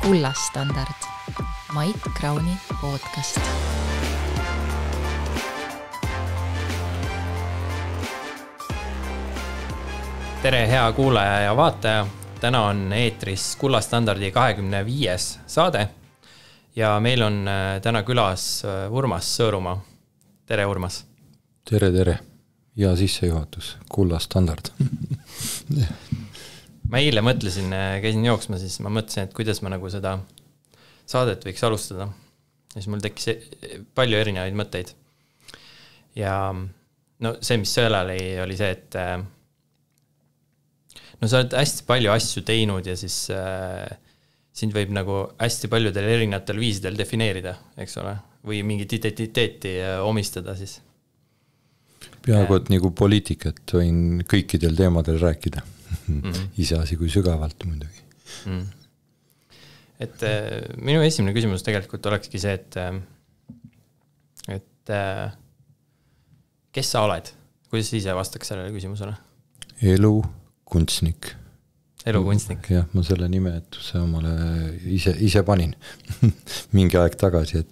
Kullastandard, Mait Krauni podcast. Tere hea kuulaja ja vaataja. Täna on eetris Kullastandardi 25. saade ja meil on täna külas Urmas Sõõrumaa. Tere Urmas. Tere. Ja sissejuhatus, Kullastandard. Ma eile mõtlesin, käisin jooksma, siis ma mõtlesin, et kuidas ma nagu seda saadet võiks alustada. Ja siis mul tekkis palju erinevaid mõtteid. Ja no see, mis sellele oli see, et no sa oled hästi palju asju teinud ja siis sind võib nagu hästi paljudel erinevatel viisidel defineerida, eks ole, või mingit identiteeti omistada siis. Peaaegu, et nagu poliitikat võin kõikidel teemadel rääkida. Iseasi kui sügavalt muidugi. Et minu esimene küsimus tegelikult olekski see, et kes sa oled? Kuidas ise vastaks sellele küsimusele? Elukunstnik. Elukunstnik. Jah, ma selle nimetuse omale ise panin mingi aeg tagasi,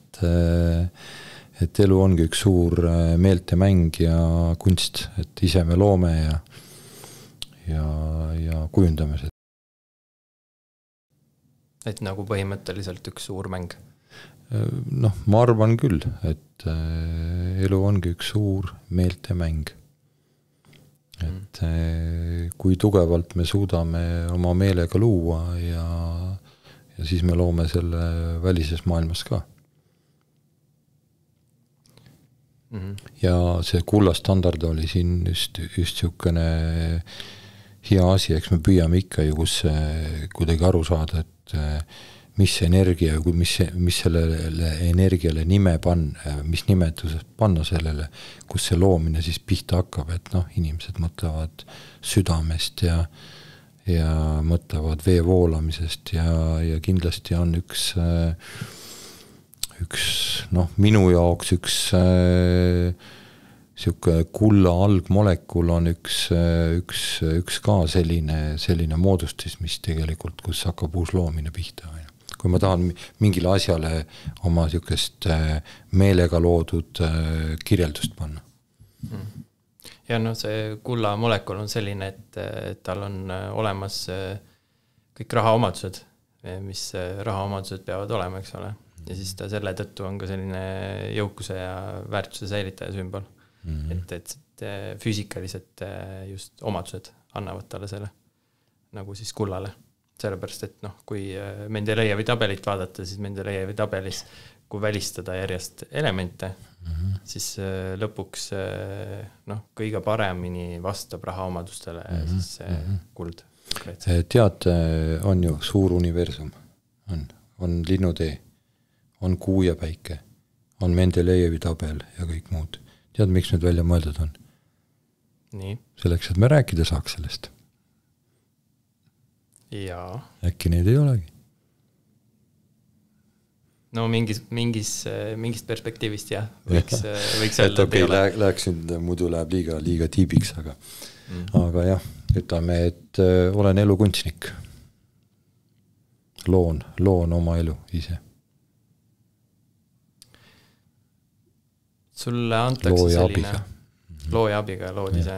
et elu ongi üks suur meeltemäng ja kunst, et ise me loome ja kujundame seda. Et nagu põhimõtteliselt üks suur mäng? Noh, ma arvan küll, et elu ongi üks suur meeltemäng. Et kui tugevalt me suudame oma meelega luua ja siis me loome selle välises maailmas ka. Ja see Kullastandard oli siin just siukene hea asi, eks me püüame ikka ju kus kuidagi aru saada, et mis energia, mis sellele energiale nime mis nimetusest panna sellele, kus see loomine siis pihta hakkab, et noh, inimesed mõtlevad südamest ja mõtlevad vee voolamisest ja kindlasti on üks minu jaoks üks siuke kulla algmolekul on üks ka selline moodustis, mis tegelikult, kus hakkab uus loomine pihta. Kui ma tahan mingile asjale oma siukest meelega loodud kirjeldust panna. Ja no see kulla molekul on selline, et tal on olemas kõik rahaomadused, mis rahaomadused peavad olema, eks ole. Ja siis ta selle tõttu on ka selline jõukuse ja väärtuse säilitaja sümbol. Et füüsikalised just omadused annavad talle selle nagu siis kullale. Sellepärast, et noh, kui Mendelejevi tabelit vaadata, siis Mendelejevi tabelis, kui välistada järjest elemente, siis lõpuks kõige paremini vastab rahaomadustele siis kuld. Tead, on ju suur universum, on linnutee, on kuu ja päike, on Mendelejevi tabel ja kõik muud. Tead, miks need välja mõeldud on? Nii. Selleks, et me rääkida saaks sellest. Jaa. Äkki neid ei olegi? No mingist perspektiivist jah, võiks öelda, et okei, läheks nüüd, muidu läheb liiga tiibiks, aga jah, ütleme, et olen elukunstnik. Loon oma elu ise. Sulle antakse looja abiga lood ise.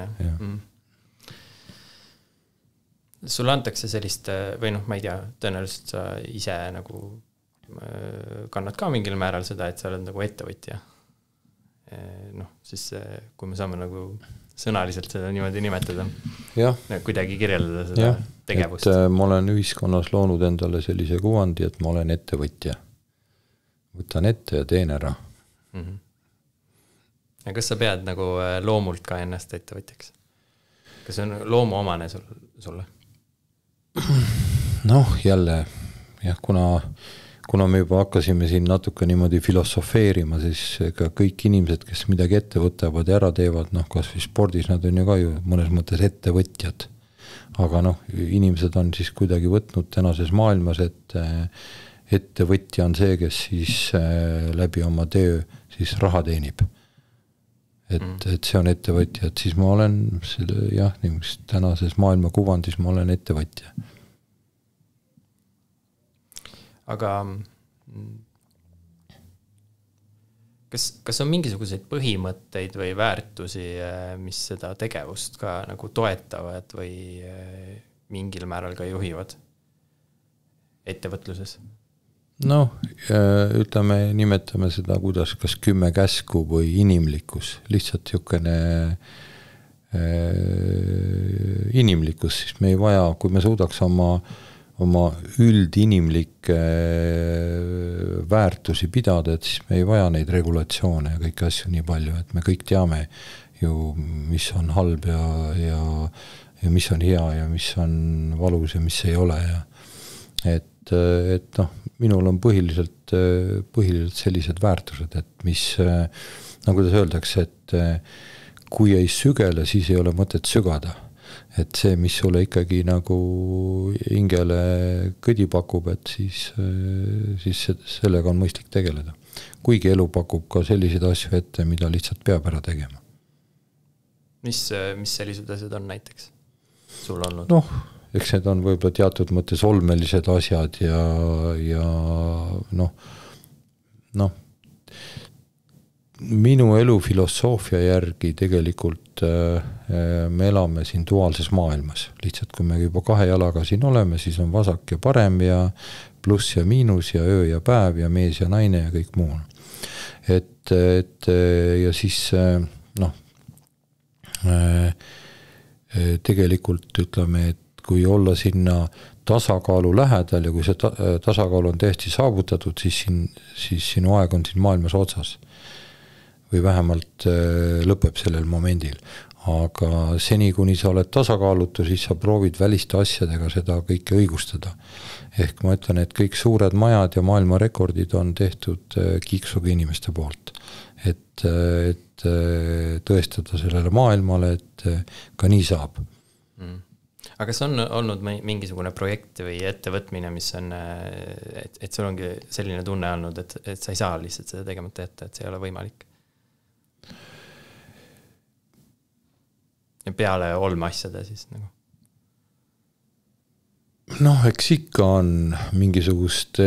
Sulle antakse sellist, või noh, ma ei tea, tõenäoliselt sa ise nagu kannad ka mingil määral seda, et sa oled nagu ettevõtja. Noh, siis kui me saame nagu sõnaliselt seda niimoodi nimetada, kuidagi kirjeldada seda tegevust. Et ma olen ühiskonnas loonud endale sellise kuvandi, et ma olen ettevõtja. Võtan ette ja teen ära. Ja kas sa pead nagu loomult ka ennast ettevõtjaks? Kas see on loomuomane sulle? Noh, jälle, jah, kuna me juba hakkasime siin natuke niimoodi filosofeerima, siis ka kõik inimesed, kes midagi ette võtavad ja ära teevad, noh, kas või spordis, nad on ju ka ju mõnes mõttes ettevõtjad. Aga noh, inimesed on siis kuidagi võtnud tänases maailmas, et ettevõtja on see, kes siis läbi oma töö siis raha teenib. Et see on ettevõtja, et siis ma olen tänases maailma kuvandis ma olen ettevõtja. aga kas on mingisuguseid põhimõtteid või väärtusi, mis seda tegevust ka nagu toetavad või mingil määral ka juhivad ettevõtluses? Noh, ütleme, nimetame seda, kuidas kas 10 käsku või inimlikkus, lihtsalt niisugune inimlikkus, siis me ei vaja, kui me suudaks oma üldinimlikke väärtusi pidada, et siis me ei vaja neid regulatsioone ja kõiki asju nii palju, et me kõik teame ju, mis on halb ja mis on hea ja mis on valus ja mis ei ole ja et noh, minul on põhiliselt sellised väärtused, et mis, nagu kuidas öeldakse, et kui ei sügele, siis ei ole mõtet sügada. Et see, mis sulle ikkagi nagu hingele kõdi pakub, et siis sellega on mõistlik tegeleda. Kuigi elu pakub ka selliseid asju ette, mida lihtsalt peab ära tegema. Mis sellised asjad on näiteks sul olnud? Noh, eks need on võib-olla teatud mõttes olmelised asjad ja noh, minu elufilosoofia järgi tegelikult me elame siin duaalses maailmas. Lihtsalt kui me juba 2 jalaga siin oleme, siis on vasak ja parem ja pluss ja miinus ja öö ja päev ja mees ja naine ja kõik muu. Et ja siis noh, tegelikult ütleme, et kui olla sinna tasakaalu lähedal ja kui see tasakaal on täiesti saavutatud, siis sinu aeg on siin maailmas otsas. Või vähemalt lõpeb sellel momendil. Aga seni, kuni sa oled tasakaalutu, siis sa proovid väliste asjadega seda kõike õigustada. Ehk ma ütlen, et kõik suured majad ja maailmarekordid on tehtud kiiksuga inimeste poolt. Et tõestada sellele maailmale, et ka nii saab. Aga kas on olnud mingisugune projekt või ettevõtmine, mis on, et sul ongi selline tunne olnud, et sa ei saa lihtsalt seda tegemata jätta, et see ei ole võimalik? Ja peale olme asjade siis nagu? Noh, eks ikka on mingisuguste,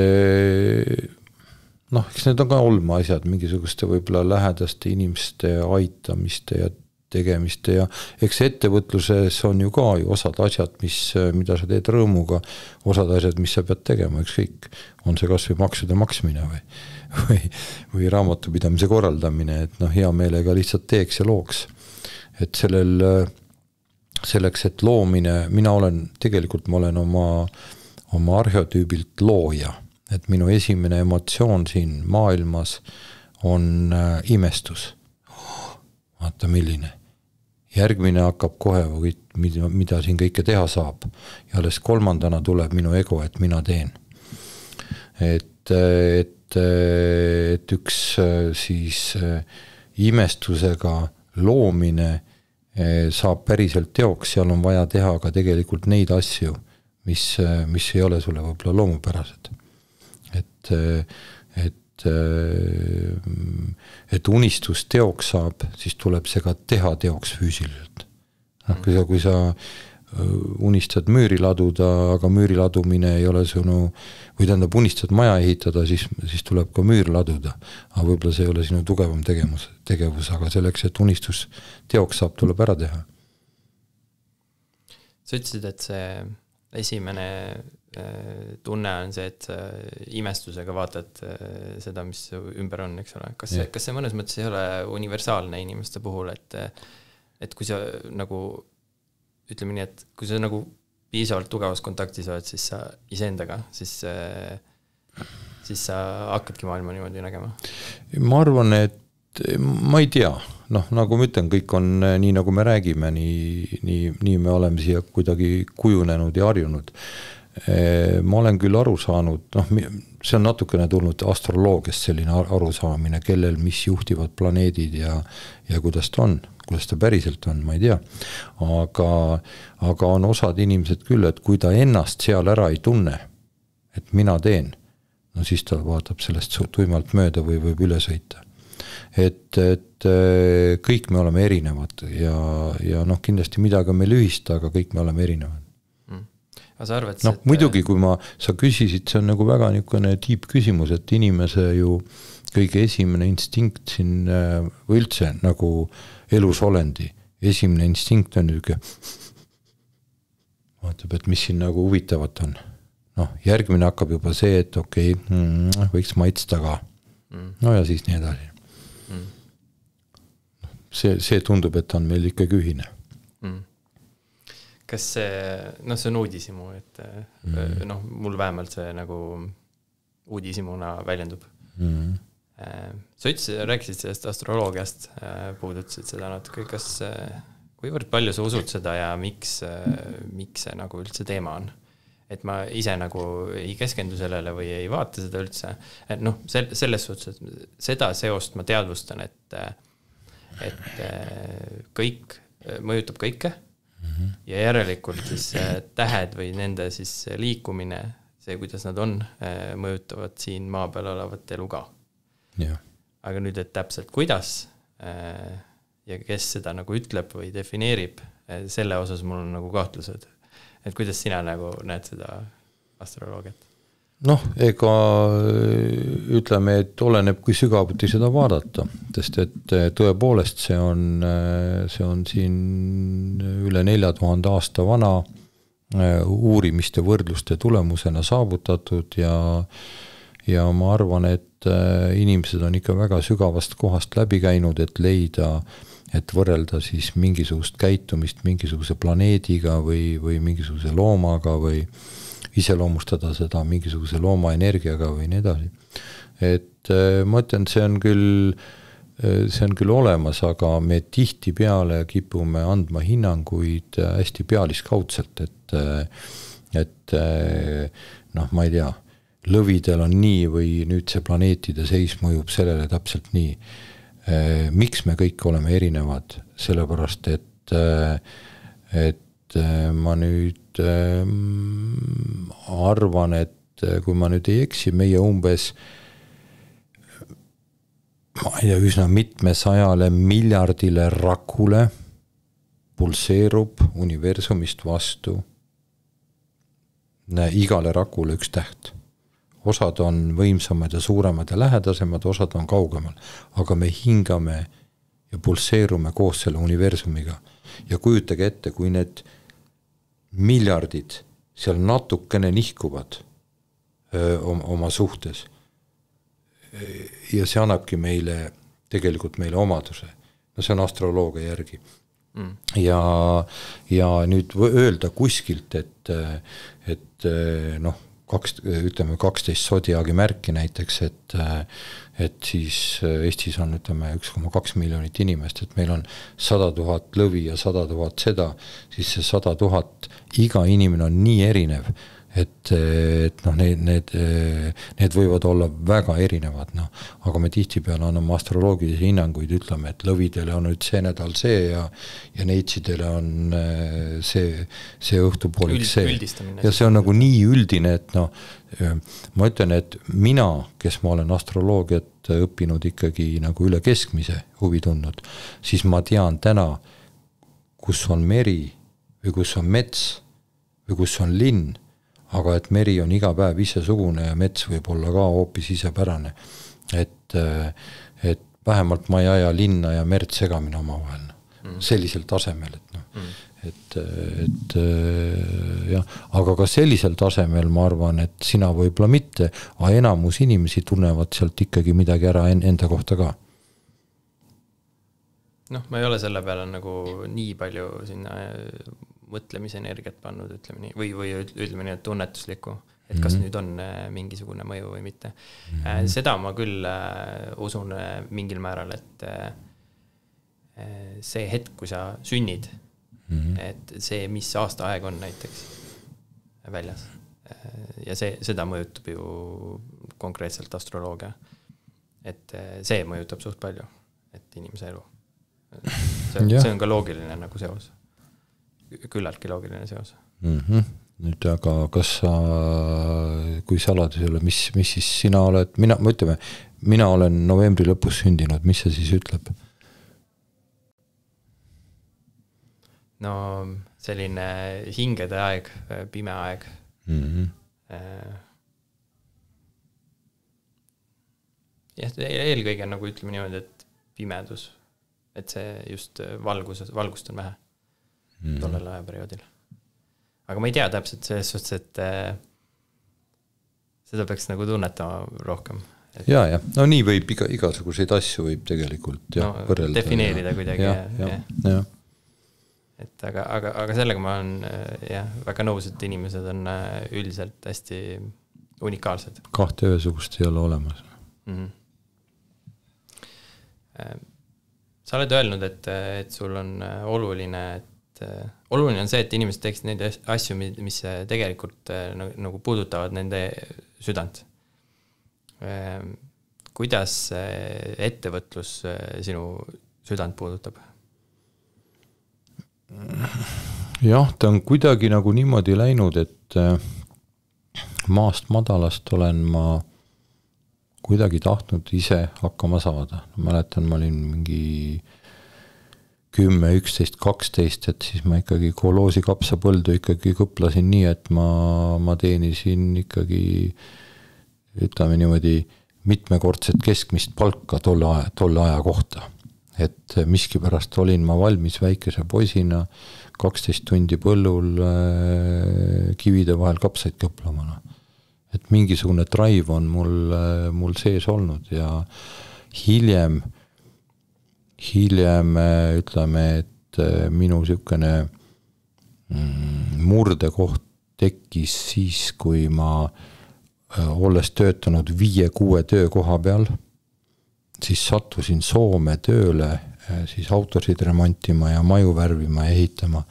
noh, eks need on ka olme asjad, mingisuguste võib-olla lähedaste inimeste aitamiste ja tegemiste ja eks ettevõtluses on ju ka osad asjad, mida sa teed rõõmuga, osad asjad, mis sa pead tegema, ükskõik. On see kas või maksude maksmine või raamatupidamise korraldamine, et noh, hea meelega lihtsalt teeks ja looks. Et selleks, et loomine, ma olen oma arheotüübilt looja, et minu esimene emotsioon siin maailmas on imestus. Vaata, milline. Järgmine hakkab kohe, mida siin kõike teha saab. Ja alles 3. tuleb minu ego, et mina teen. Et üks siis imestusega loomine saab päriselt teoks, seal on vaja teha ka tegelikult neid asju, mis ei ole sulle võib-olla loomupärased. Et unistus teoks saab, siis tuleb see ka teha teoks füüsiliselt. Kui sa unistad müüri laduda, aga müüri ladumine ei ole sinu, või tähendab unistad maja ehitada, siis tuleb ka müür laduda. Aga võib-olla see ei ole sinu tugevam tegevus, aga selleks, et unistus teoks saab, tuleb ära teha. Sa ütlesid, et see esimene tunne on see, et imestusega vaatad seda, mis ümber on, eks ole. Kas see mõnes mõttes ei ole universaalne inimeste puhul, et kui sa nagu ütleme nii, et kui sa nagu piisavalt tugevas kontaktis oled, siis sa iseendaga, siis sa hakkadki maailma niimoodi nägema? Ma arvan, et ma ei tea. Noh, nagu ma ütlen, kõik on nii, nagu me räägime, nii me oleme siia kuidagi kujunenud ja harjunud. Ma olen küll aru saanud, see on natukene tulnud astroloogiast selline arusaamine, kellel mis juhtivad planeedid ja kuidas ta päriselt on, ma ei tea. Aga on osad inimesed küll, et kui ta ennast seal ära ei tunne, et mina teen, no siis ta vaatab sellest tuimalt mööda või võib üle sõita. Et kõik me oleme erinevad ja noh, kindlasti midagi on meil ühist, aga kõik me oleme erinevad. sa arvad, noh, muidugi, kui sa küsisid, see on nagu väga niisugune deep küsimus, et inimese ju kõige esimene instinkt siin või üldse nagu elusolendi, esimene instinkt on niisugune, vaatab, et mis siin nagu huvitavat on. Noh, järgmine hakkab juba see, et okei, võiks maitsta ka. No ja siis nii edasi. See tundub, et on meil ikkagi ühine. Kas see, see on uudisimu, et mul vähemalt see nagu uudisimuna väljendub. Sa rääkisid sellest astroloogiast, puudutasid seda natuke, kuivõrd palju sa usud seda ja miks see nagu üldse teema on? Et ma ise nagu ei keskendu sellele või ei vaata seda üldse. Et selles suhtes, et seda seost ma teadvustan, et kõik mõjutab kõike ja järelikult siis tähed või nende siis liikumine, see, kuidas nad on, mõjutavad siin maa peal olevat elu ka. Ja. Aga nüüd, et täpselt kuidas ja kes seda nagu ütleb või defineerib, selle osas mul on nagu kahtlused. Et kuidas sina nagu näed seda astroloogiat? Ega ütleme, et oleneb, kui sügavuti seda vaadata, sest et tõepoolest see on siin üle 4000 aasta vana uurimiste võrdluste tulemusena saavutatud ja ma arvan, et inimesed on ikka väga sügavast kohast läbi käinud, et leida, et võrrelda siis mingisugust käitumist mingisuguse planeediga või mingisuguse loomaga või iseloomustada seda mingisuguse looma energiaga või nii edasi. Et ma ütlen, see on küll olemas, aga me tihtipeale kipume andma hinnanguid hästi pealiskaudselt, et ma ei tea, lõvidel on nii või nüüd see planeetide seis mõjub sellele täpselt nii. Miks me kõik oleme erinevad? Sellepärast, et ma nüüd arvan, et kui ma nüüd ei eksi, meie umbes üsna mitmesajale miljardile rakule pulseerub universumist vastu igale rakule üks täht. Osad on võimsamad ja suuremad ja lähedasemad, osad on kaugemal, aga me hingame ja pulseerume koos selle universumiga. Ja kujutage ette, kui need miljardid seal natukene nihkuvad oma suhtes ja see annabki tegelikult meile omaduse. See on astroloogia järgi. Ja nüüd öelda kuskilt, et 12 sodiaagi märki näiteks, et siis Eestis on 1,2 miljonit inimest, et meil on 100 000 lõvi ja 100 000 seda, siis see 100 000, iga inimene on nii erinev, et need võivad olla väga erinevad, aga me tihtipeale anname astroloogilisi hinnanguid, ütleme, et lõvidele on nüüd see nädal see ja neitsidele on see õhtupoolik see. Ja see on nagu nii üldine, et ma ütlen, et mina, kes ma olen astroloogiat õppinud ikkagi nagu üle keskmise huvi tundnud, siis ma tean täna, kus on meri või kus on mets või kus on linn, aga et meri on iga päev isesugune ja mets võib olla ka hoopis isepärane. Et vähemalt ma ei aja linna ja merd segamine omavahel. Sellisel tasemel. Jah, aga ka sellisel tasemel ma arvan, et sina võib-olla mitte, aga enamus inimesi tunnevad sealt ikkagi midagi ära enda kohta ka. Ma ei ole selle peale nagu nii palju sinna mõtlemise energiat pannud, ütleme nii, või ütleme nii, et tunnetuslikku, et kas nüüd on mingisugune mõju või mitte. Seda ma küll usun mingil määral, et see hetk, kui sa sünnid, et see, mis aastaaeg on näiteks väljas, ja seda mõjutab ju konkreetselt astroloogia, et see mõjutab suht palju, et inimese elu. See on ka loogiline nagu seos. Küllaltki loogiline seos. Nüüd, aga kas sa, kui saladusele, mis siis sina oled, mina olen novembri lõpus sündinud, mis see siis ütleb? selline hingede aeg, pime aeg. Jah, eelkõige nagu ütleme niimoodi, et pimedus, et see just valgust on vähe tollel ajaperioodil. Aga ma ei tea täpselt selles suhtes, et seda peaks nagu tunnetama rohkem. Ja, no nii võib igasuguseid asju võib tegelikult võrrelda. Defineerida kuidagi. Ja. Et aga sellega ma olen väga nõus, et inimesed on üldiselt hästi unikaalsed. Kahte ühesugust ei ole olemas. Sa oled öelnud, et sul on oluline on see, et inimesed teeksid neid asju, mis tegelikult nagu puudutavad nende südant. Kuidas ettevõtlus sinu südant puudutab? Jah, ta on kuidagi nagu niimoodi läinud, et maast madalast olen ma kuidagi tahtnud ise hakkama saada. Mäletan, ma olin mingi 10, 11, 12, et siis ma ikkagi koloosi kapsapõldu ikkagi kõplasin nii, et ma teenisin ikkagi, ütleme niimoodi, mitmekordset keskmist palka tolle aja kohta. Et miskipärast olin ma valmis väikese poisina 12 tundi põllul kivide vahel kapsaid kõplamana. Et mingisugune drive on mul sees olnud ja hiljem ütleme, et minu niisugune murdekoht tekkis siis, kui ma olles töötanud 5-6 töökoha peal, siis sattusin Soome tööle siis autosid remontima ja maju värvima ja ehitama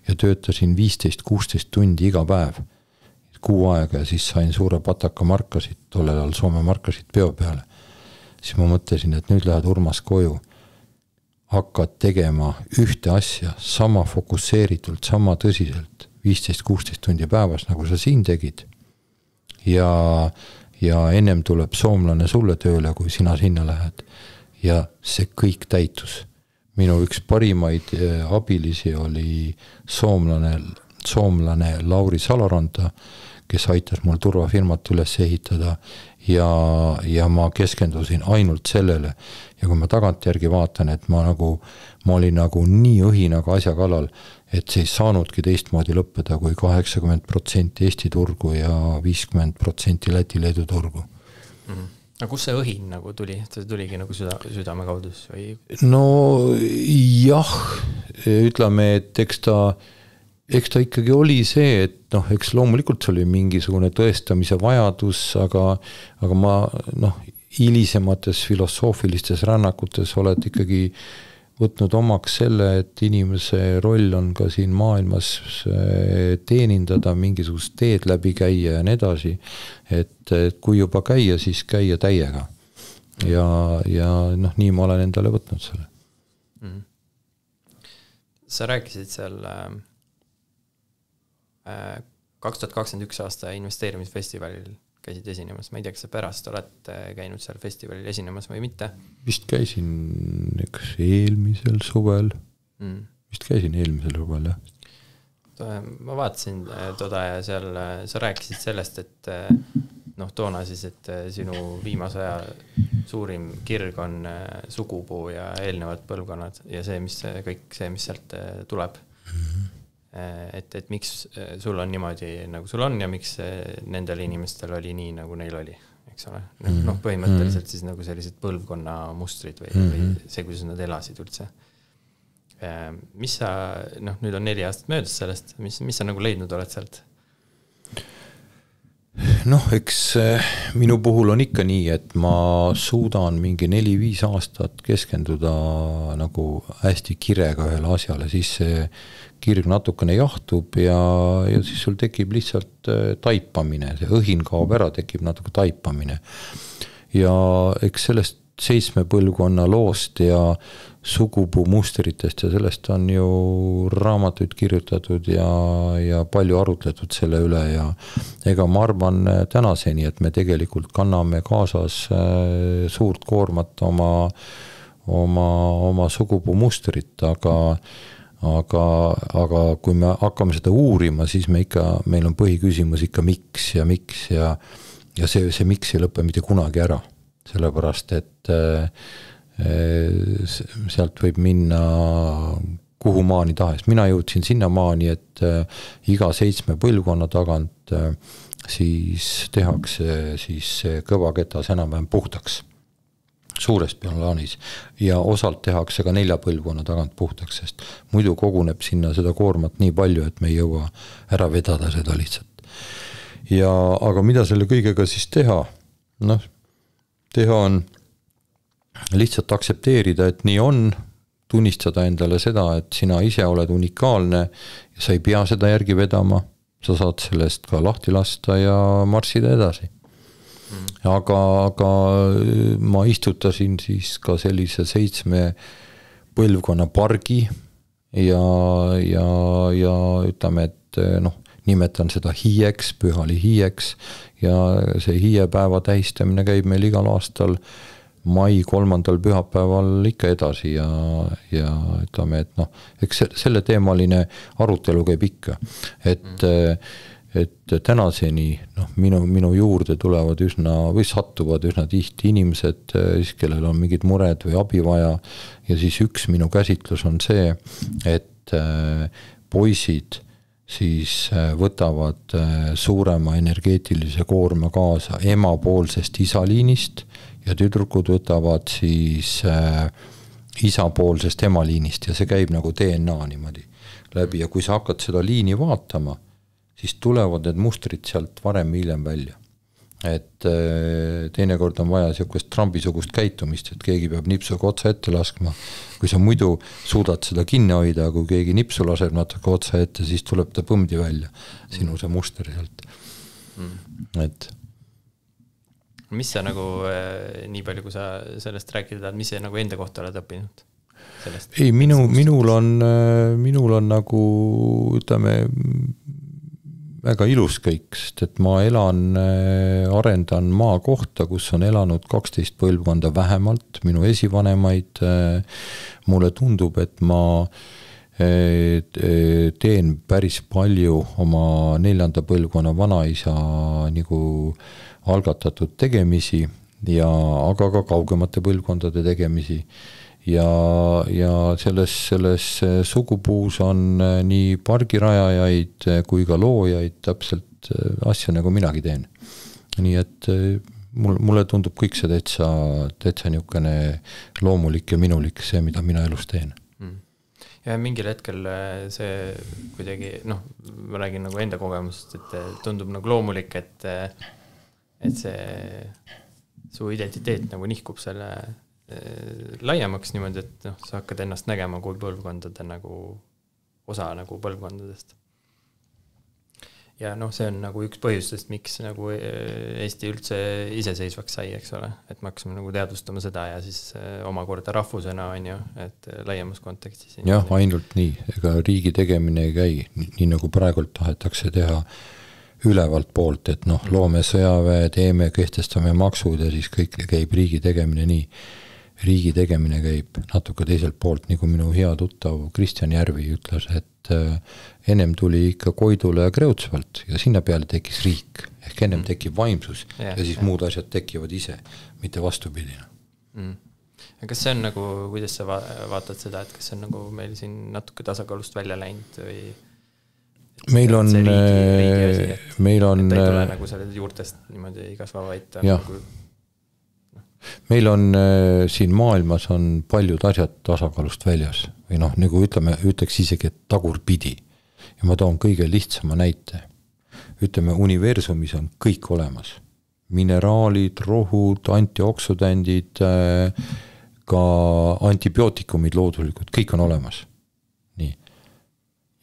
ja töötasin 15-16 tundi iga päev, 6 aega ja siis sain suure pataka markasid, tollel ajal Soome markasid peo peale. Siis ma mõtlesin, et nüüd lähed Urmas koju, hakkad tegema ühte asja sama fokusseeritult, sama tõsiselt 15-16 tundi päevas, nagu sa siin tegid ja ennem tuleb soomlane sulle tööle, kui sina sinna lähed ja see kõik täitus. Minu üks parimaid abilisi oli soomlane Lauri Salaranta, kes aitas mul turvafirmat üles ehitada ja ma keskendusin ainult sellele ja kui ma tagantjärgi vaatan, et ma olin nagu nii õhinaga asja kallal, et see ei saanudki teistmoodi lõppeda kui 80% Eesti turgu ja 50% Läti-Leedu turgu. Aga kus see õhin nagu tuli? See tuligi nagu südame kaudus? Või? No jah, ütleme, et eks ta ikkagi oli see, et eks loomulikult oli mingisugune tõestamise vajadus, aga ma hilisemates filosoofilistes rännakutes oled ikkagi võtnud omaks selle, et inimese roll on ka siin maailmas teenindada, mingisugust teed läbi käia ja nii edasi, et kui juba käia, siis käia täiega. Ja nii ma olen endale võtnud selle. Sa rääkisid seal 2021 aasta investeerimisfestivalil käisid esinemas. Ma ei tea, kas sa pärast oled käinud seal festivalil esinemas või mitte? Vist käisin eelmisel suvel. Vist käisin eelmisel suvel, jah. Ma vaatasin toda ja seal sa rääkisid sellest, et toona siis, et sinu viimase aja suurim kirg on sugupuu ja eelnevad põlvkonnad ja mis sealt tuleb. Et miks sul on niimoodi, nagu sul on ja miks nendel inimestel oli nii, nagu neil oli, eks ole. Põhimõtteliselt siis nagu sellised põlvkonna mustrid või see, kuidas nad elasid üldse. Mis sa, nüüd on 4 aastat möödas sellest, mis sa nagu leidnud oled sealt? Eks minu puhul on ikka nii, et ma suudan mingi 4-5 aastat keskenduda nagu hästi kirega ühele asjale, siis see kirg natukene jahtub ja siis sul tekib lihtsalt taipamine, see õhin kaob ära, tekib natuke taipamine. Ja eks sellest 7 põlvkonna loost ja sugupuu mustritest ja sellest on ju raamatuid kirjutatud ja palju arutletud selle üle ja ega ma arvan tänaseni, et me tegelikult kanname kaasas suurt koormat oma sugupuu mustrit, aga kui me hakkame seda uurima, siis meil on põhiküsimus ikka miks ja see miks ei lõpe mitte kunagi ära, sellepärast et sealt võib minna kuhu maani tahes. Mina jõudsin sinna maani, et iga 7 põlvkonna tagant siis tehakse siis kõvaketas enam-vähem puhtaks suures plaanis ja osalt tehakse ka 4 põlvkonna tagant puhtaks, sest muidu koguneb sinna seda koormat nii palju, et me ei jõua ära vedada seda lihtsalt. Aga mida selle kõigega siis teha? Teha on lihtsalt aksepteerida, et nii on, tunnistada endale seda, et sina ise oled unikaalne ja sa ei pea seda järgi vedama, sa saad sellest ka lahti lasta ja marssida edasi. Aga ma istutasin siis ka sellise 7 põlvkonna pargi ja ütleme, et nimetan seda hiieks, Pühali hiieks ja see hiiepäeva tähistamine käib meil igal aastal mai 3. pühapäeval ikka edasi ja ütleme, et eks selle teemaline arutelu käib ikka, et tänaseni minu juurde tulevad või sattuvad üsna tihti inimesed, kellel on mingid mured või abi vaja ja siis üks minu käsitlus on see, et poisid siis võtavad suurema energeetilise koorma kaasa emapoolsest isaliinist ja tüdrukud võtavad siis isapoolsest emaliinist ja see käib nagu DNA niimoodi läbi ja kui sa hakkad seda liini vaatama, siis tulevad need mustrid sealt varem hiljem välja. Et teinekord on vaja niisugust trambisugust käitumist, et keegi peab nipsuga otsa ette laskma. Kui sa muidu suudad seda kinni hoida, kui keegi nipsu laseb natuke otsa ette, siis tuleb ta põmdi välja, sinu see muster sealt. Et mis sa nagu, nii palju kui sa sellest rääkida, mis sa nagu enda kohta oled õppinud? Ei, minul on nagu, ütleme, väga ilus kõik, sest et ma arendan maa kohta, kus on elanud 12 põlvkonda vähemalt, minu esivanemaid. Mulle tundub, et ma teen päris palju oma 4. põlvkonna vanaisa nagu algatatud tegemisi aga ka kaugemate põlvkondade tegemisi. Ja selles sugupuus on nii pargirajajaid kui ka loojaid täpselt asja nagu minagi teen. Nii et mulle tundub kõik see täitsa niisugune loomulik ja minulik see, mida mina elus teen. Ja mingil hetkel see kuidagi, ma räägin nagu enda kogemusest, et tundub nagu loomulik, et see su identiteet nagu nihkub selle laiemaks niimoodi, et sa hakkad ennast nägema kui põlvkondade nagu osa nagu põlvkondadest. Ja see on nagu üks põhjustest, miks nagu Eesti üldse iseseisvaks sai, eks ole, et me hakkasime nagu teadvustama seda ja siis omakorda rahvusena on ju, et laiemas kontekstis. Jah, ainult nii, ega riigi tegemine ei käi, nii nagu praegult tahetakse teha ülevalt poolt, et loome sõjaväe, teeme, kehtestame maksud ja siis kõik käib riigi tegemine nii. Riigi tegemine käib natuke teiselt poolt, nagu minu hea tuttav Kristjan Järvi ütles, et ennem tuli ikka Koidule ja Kreutzvalt ja sinna peale tekkis riik, ehk ennem tekib vaimsus ja siis muud asjad tekivad ise, mitte vastupidina. Kas see on nagu, kuidas sa vaatad seda, et kas see on nagu meil siin natuke tasakaalust välja läinud või meil on ta ei tule nagu selle juurtest niimoodi kasvava vaid nagu meil on siin maailmas on paljud asjad tasakaalust väljas või nagu ütleks isegi, et tagurpidi ja ma toon kõige lihtsama näite. Ütleme, universumis on kõik olemas. Mineraalid, rohud, antioksüdandid, ka antibiootikumid looduslikud, kõik on olemas. Nii.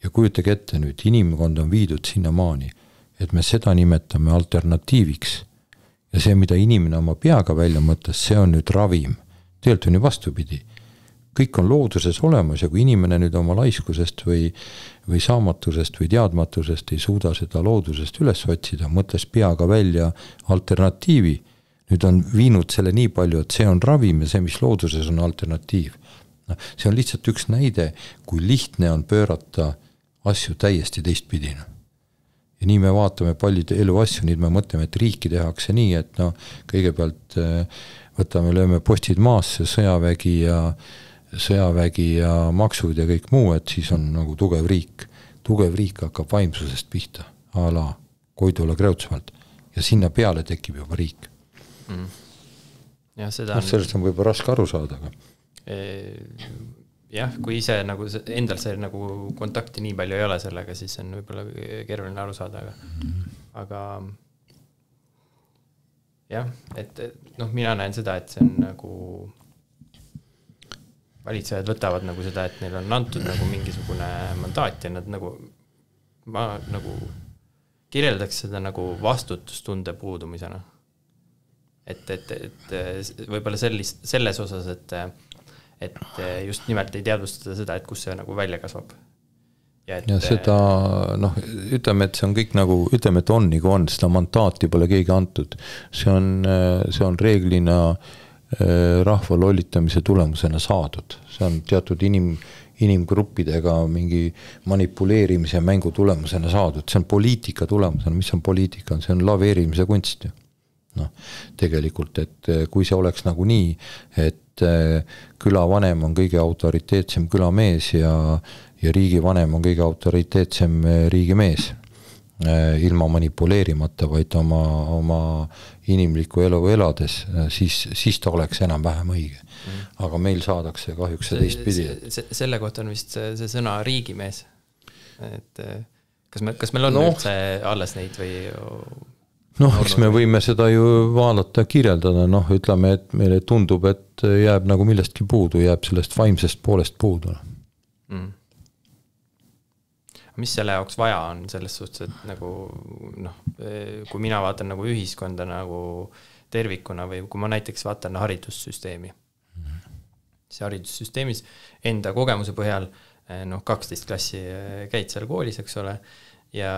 Ja kujutage ette nüüd, inimkond on viidud sinna maani, et me seda nimetame alternatiiviks. Ja see, mida inimene oma peaga välja mõtles, see on nüüd ravim. Tegelikult on ju vastupidi. Kõik on looduses olemas ja kui inimene nüüd oma laiskusest või saamatusest või teadmatusest ei suuda seda loodusest üles otsida, mõtles peaga välja alternatiivi. Nüüd on viinud selle nii palju, et see on ravim ja see, mis looduses on alternatiiv. No, see on lihtsalt üks näide, kui lihtne on pöörata asju täiesti teistpidi. Ja nii me vaatame paljude eluasju, nüüd me mõtleme, et riiki tehakse nii, et kõigepealt võtame, lööme postid maasse, sõjavägi ja maksud ja kõik muu, et siis on nagu tugev riik. Tugev riik hakkab vaimsusest pihta, a la Koidula Kreutzwald, ja sinna peale tekib juba riik. Ja seda sellest on võib-olla raske aru saada. Aga. Jah, kui ise nagu endal see nagu kontakti nii palju ei ole sellega, siis on võib-olla keeruline aru saada. Aga jah, et mina näen seda, et see on nagu valitsejad võtavad nagu seda, et neil on antud nagu mingisugune mandaat ja nad nagu, ma nagu kirjeldaks seda nagu vastutustunde puudumisena. Et võib-olla selles osas, et just nimelt ei teadvustada seda, et kus see nagu välja kasvab. Ja seda, ütleme, et see on kõik nagu, ütleme, et on nagu on, seda mandaati pole keegi antud. See on reeglina rahva lollitamise tulemusena saadud. See on teatud inimgruppidega mingi manipuleerimise mängu tulemusena saadud. See on poliitika tulemusena. Mis on poliitika? See on laveerimise kunst. Tegelikult, et kui see oleks nagu nii, et külavanem on kõige autoriteetsem külamees ja riigivanem on kõige autoriteetsem riigimees, ilma manipuleerimata, vaid oma inimlikku elu elades, siis ta oleks enam-vähem õige. Aga meil saadakse kahjuks see teistpidi. Selle kohta on vist see sõna riigimees. Et kas meil on üldse alles neid või... eks me võime seda ju vaadata, kirjeldada, ütleme, et meile tundub, et jääb nagu millestki puudu, jääb sellest vaimsest poolest puudu. Mis selle jaoks vaja on selles suhtes, et nagu, kui mina vaatan nagu ühiskonda nagu tervikuna või kui ma näiteks vaatan haridussüsteemi. See haridussüsteemis enda kogemuse põhjal, 12 klassi käid seal koolis, eks ole, ja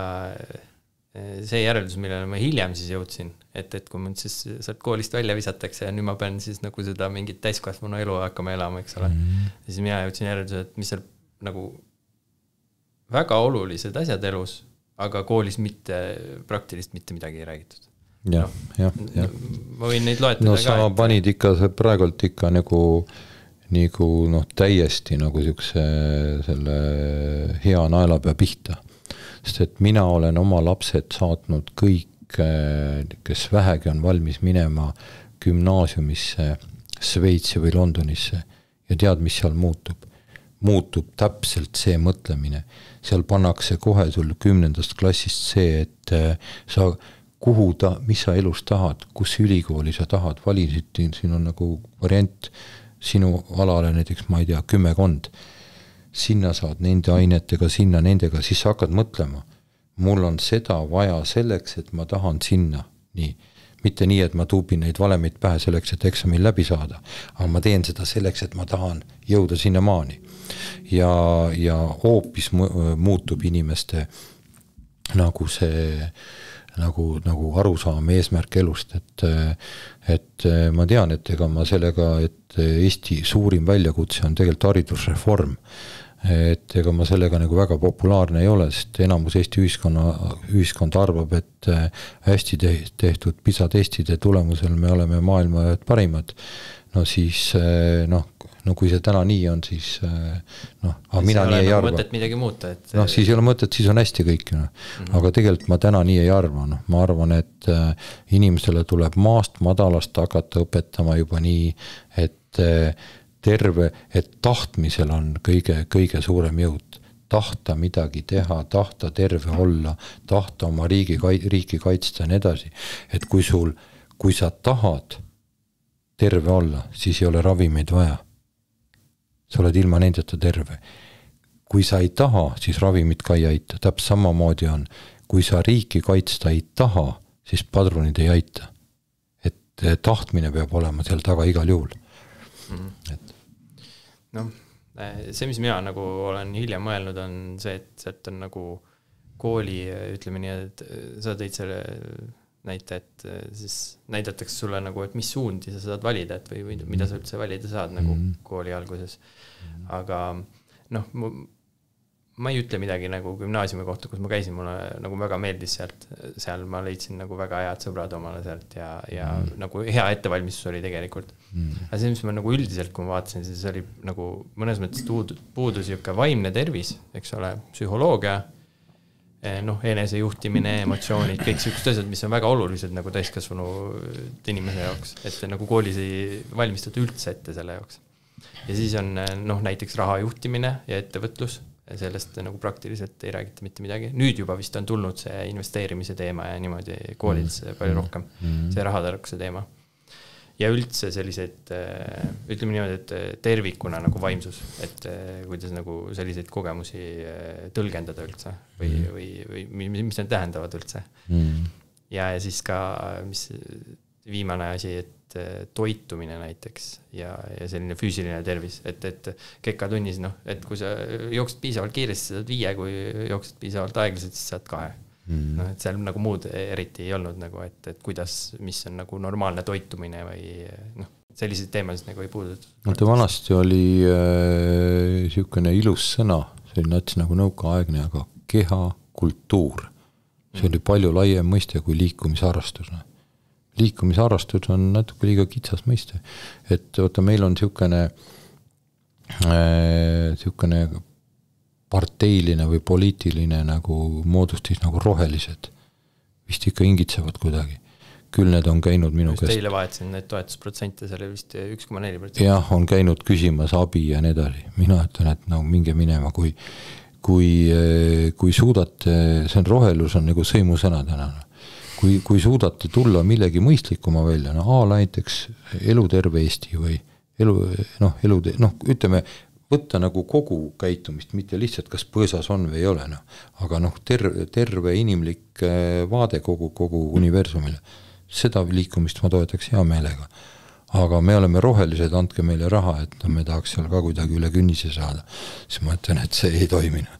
see järeldus, millele ma hiljem siis jõudsin, et kui mind siis sealt koolist välja visatakse ja nüüd ma pean siis nagu seda mingit täiskasvanu elu hakkama elama, eks ole. Siis mina jõudsin järeldus, et mis seal nagu väga olulised asjad elus, aga koolis praktiliselt mitte midagi ei räägitud. Jah. Ma võin neid loetada ka. Sa panid ikka praegult ikka nagu täiesti nagu selle hea naelapea pihta. Sest et mina olen oma lapsed saatnud kõik, kes vähegi on valmis minema gümnaasiumisse, Sveitsi või Londonisse ja tead, mis seal muutub. Muutub täpselt see mõtlemine. Seal pannakse kohe sul 10. klassist see, et sa mis sa elus tahad, kus ülikooli sa tahad, valisid, siin on nagu variant sinu alale näiteks, ma ei tea, 10. Sinna saad nende ainetega, sinna nendega, siis sa hakkad mõtlema. Mul on seda vaja selleks, et ma tahan sinna. Nii. Mitte nii, et ma tuupin neid valemeid pähe selleks, et eksamil läbi saada, aga ma teen seda selleks, et ma tahan jõuda sinna maani. Ja hoopis muutub inimeste nagu see nagu arusaam eesmärk elust, et ma tean, et ega ma sellega, et Eesti suurim väljakutse on tegelikult haridusreform, et ega ma sellega nagu väga populaarne ei ole, sest enamus Eesti ühiskond arvab, et hästi tehtud PISA-testide tulemusel me oleme maailma parimad. Siis kui see täna nii on, siis aga mina nii ei arva. Mõtet midagi muuta. Siis ei ole mõtet, siis on hästi kõik. Aga tegelikult ma täna nii ei arva. Ma arvan, et inimesele tuleb maast madalast hakata õpetama juba nii, et et tahtmisel on kõige suurem jõud. Tahta midagi teha, tahta terve olla, tahta oma riiki kaitsta ja nii edasi. Et kui sa tahad terve olla, siis ei ole ravimeid vaja. Sa oled ilma nendeta terve. Kui sa ei taha, siis ravimid ka ei aita. Täpselt samamoodi on. Kui sa riiki kaitsta ei taha, siis padrunid ei aita. Et tahtmine peab olema seal taga igal juhul. See, mis mina nagu olen hiljem mõelnud, on see, et sealt on nagu kooli, ütleme nii, et sa tõid selle näita, et siis näidatakse sulle nagu, et mis suundi sa saad valida, et või mida sa üldse valida saad nagu kooli alguses. Aga noh, ma ei ütle midagi nagu gümnaasiumi kohta, kus ma käisin, mulle nagu väga meeldis seal ma leidsin nagu väga head sõbrad omale sealt ja nagu hea ettevalmistus oli tegelikult. Aga see, mis ma nagu üldiselt, kui ma vaatasin, siis oli nagu mõnes mõttes puudus jõuka vaimne tervis, eks ole, psühholoogia, enesejuhtimine, emotsioonid, kõik sellised asjad, mis on väga olulised nagu täiskasvanu inimese jaoks, et nagu koolis ei valmistata üldse ette selle jaoks. Ja siis on näiteks raha juhtimine ja ettevõtlus, sellest nagu praktiliselt ei räägita mitte midagi. Nüüd juba vist on tulnud see investeerimise teema ja niimoodi koolides palju rohkem, see rahatarkuse teema. Ja üldse sellised, ütleme niimoodi, et tervikuna nagu vaimsus, et kuidas nagu selliseid kogemusi tõlgendada üldse või mis need tähendavad üldse. Ja siis ka mis viimane asi, et toitumine näiteks ja selline füüsiline tervis, et kekatunnis, et kui sa jooksed piisavalt kiiresti, saad 5, kui jooksed piisavalt aeglaselt, siis saad 2. Et seal nagu muud eriti ei olnud nagu, et kuidas, mis on nagu normaalne toitumine või selliseid teemasid nagu ei puudutud. Vanasti oli siukene ilus sõna, see oli nats nagu nõukaaegne, aga keha, kultuur. See oli palju laiem mõiste kui liikumisharrastus. Liikumisharrastus on natuke liiga kitsas mõiste. Et oota, meil on siukene parteiline või poliitiline nagu moodustis nagu rohelised. Vist ikka ingitsevad kuidagi. Küll need on käinud minu käest. Teile vahetsin need toetusprotsente, see oli vist 1,4%. Jah, on käinud küsimas abi ja nedali. Mina ütlen, et minge minema, kui suudate, see on rohelus on nagu sõimusõna tänane. Kui suudate tulla millegi mõistlikuma välja, näiteks eluterve Eesti või ütleme, võtta nagu kogu käitumist, mitte lihtsalt kas põõsas on või ei ole, aga terve inimlik vaade kogu universumile. Seda liikumist ma toetaks hea meelega. Aga me oleme rohelised, andke meile raha, et me tahaks seal ka kuidagi üle künnise saada. Siis ma ütlen, et see ei toimina.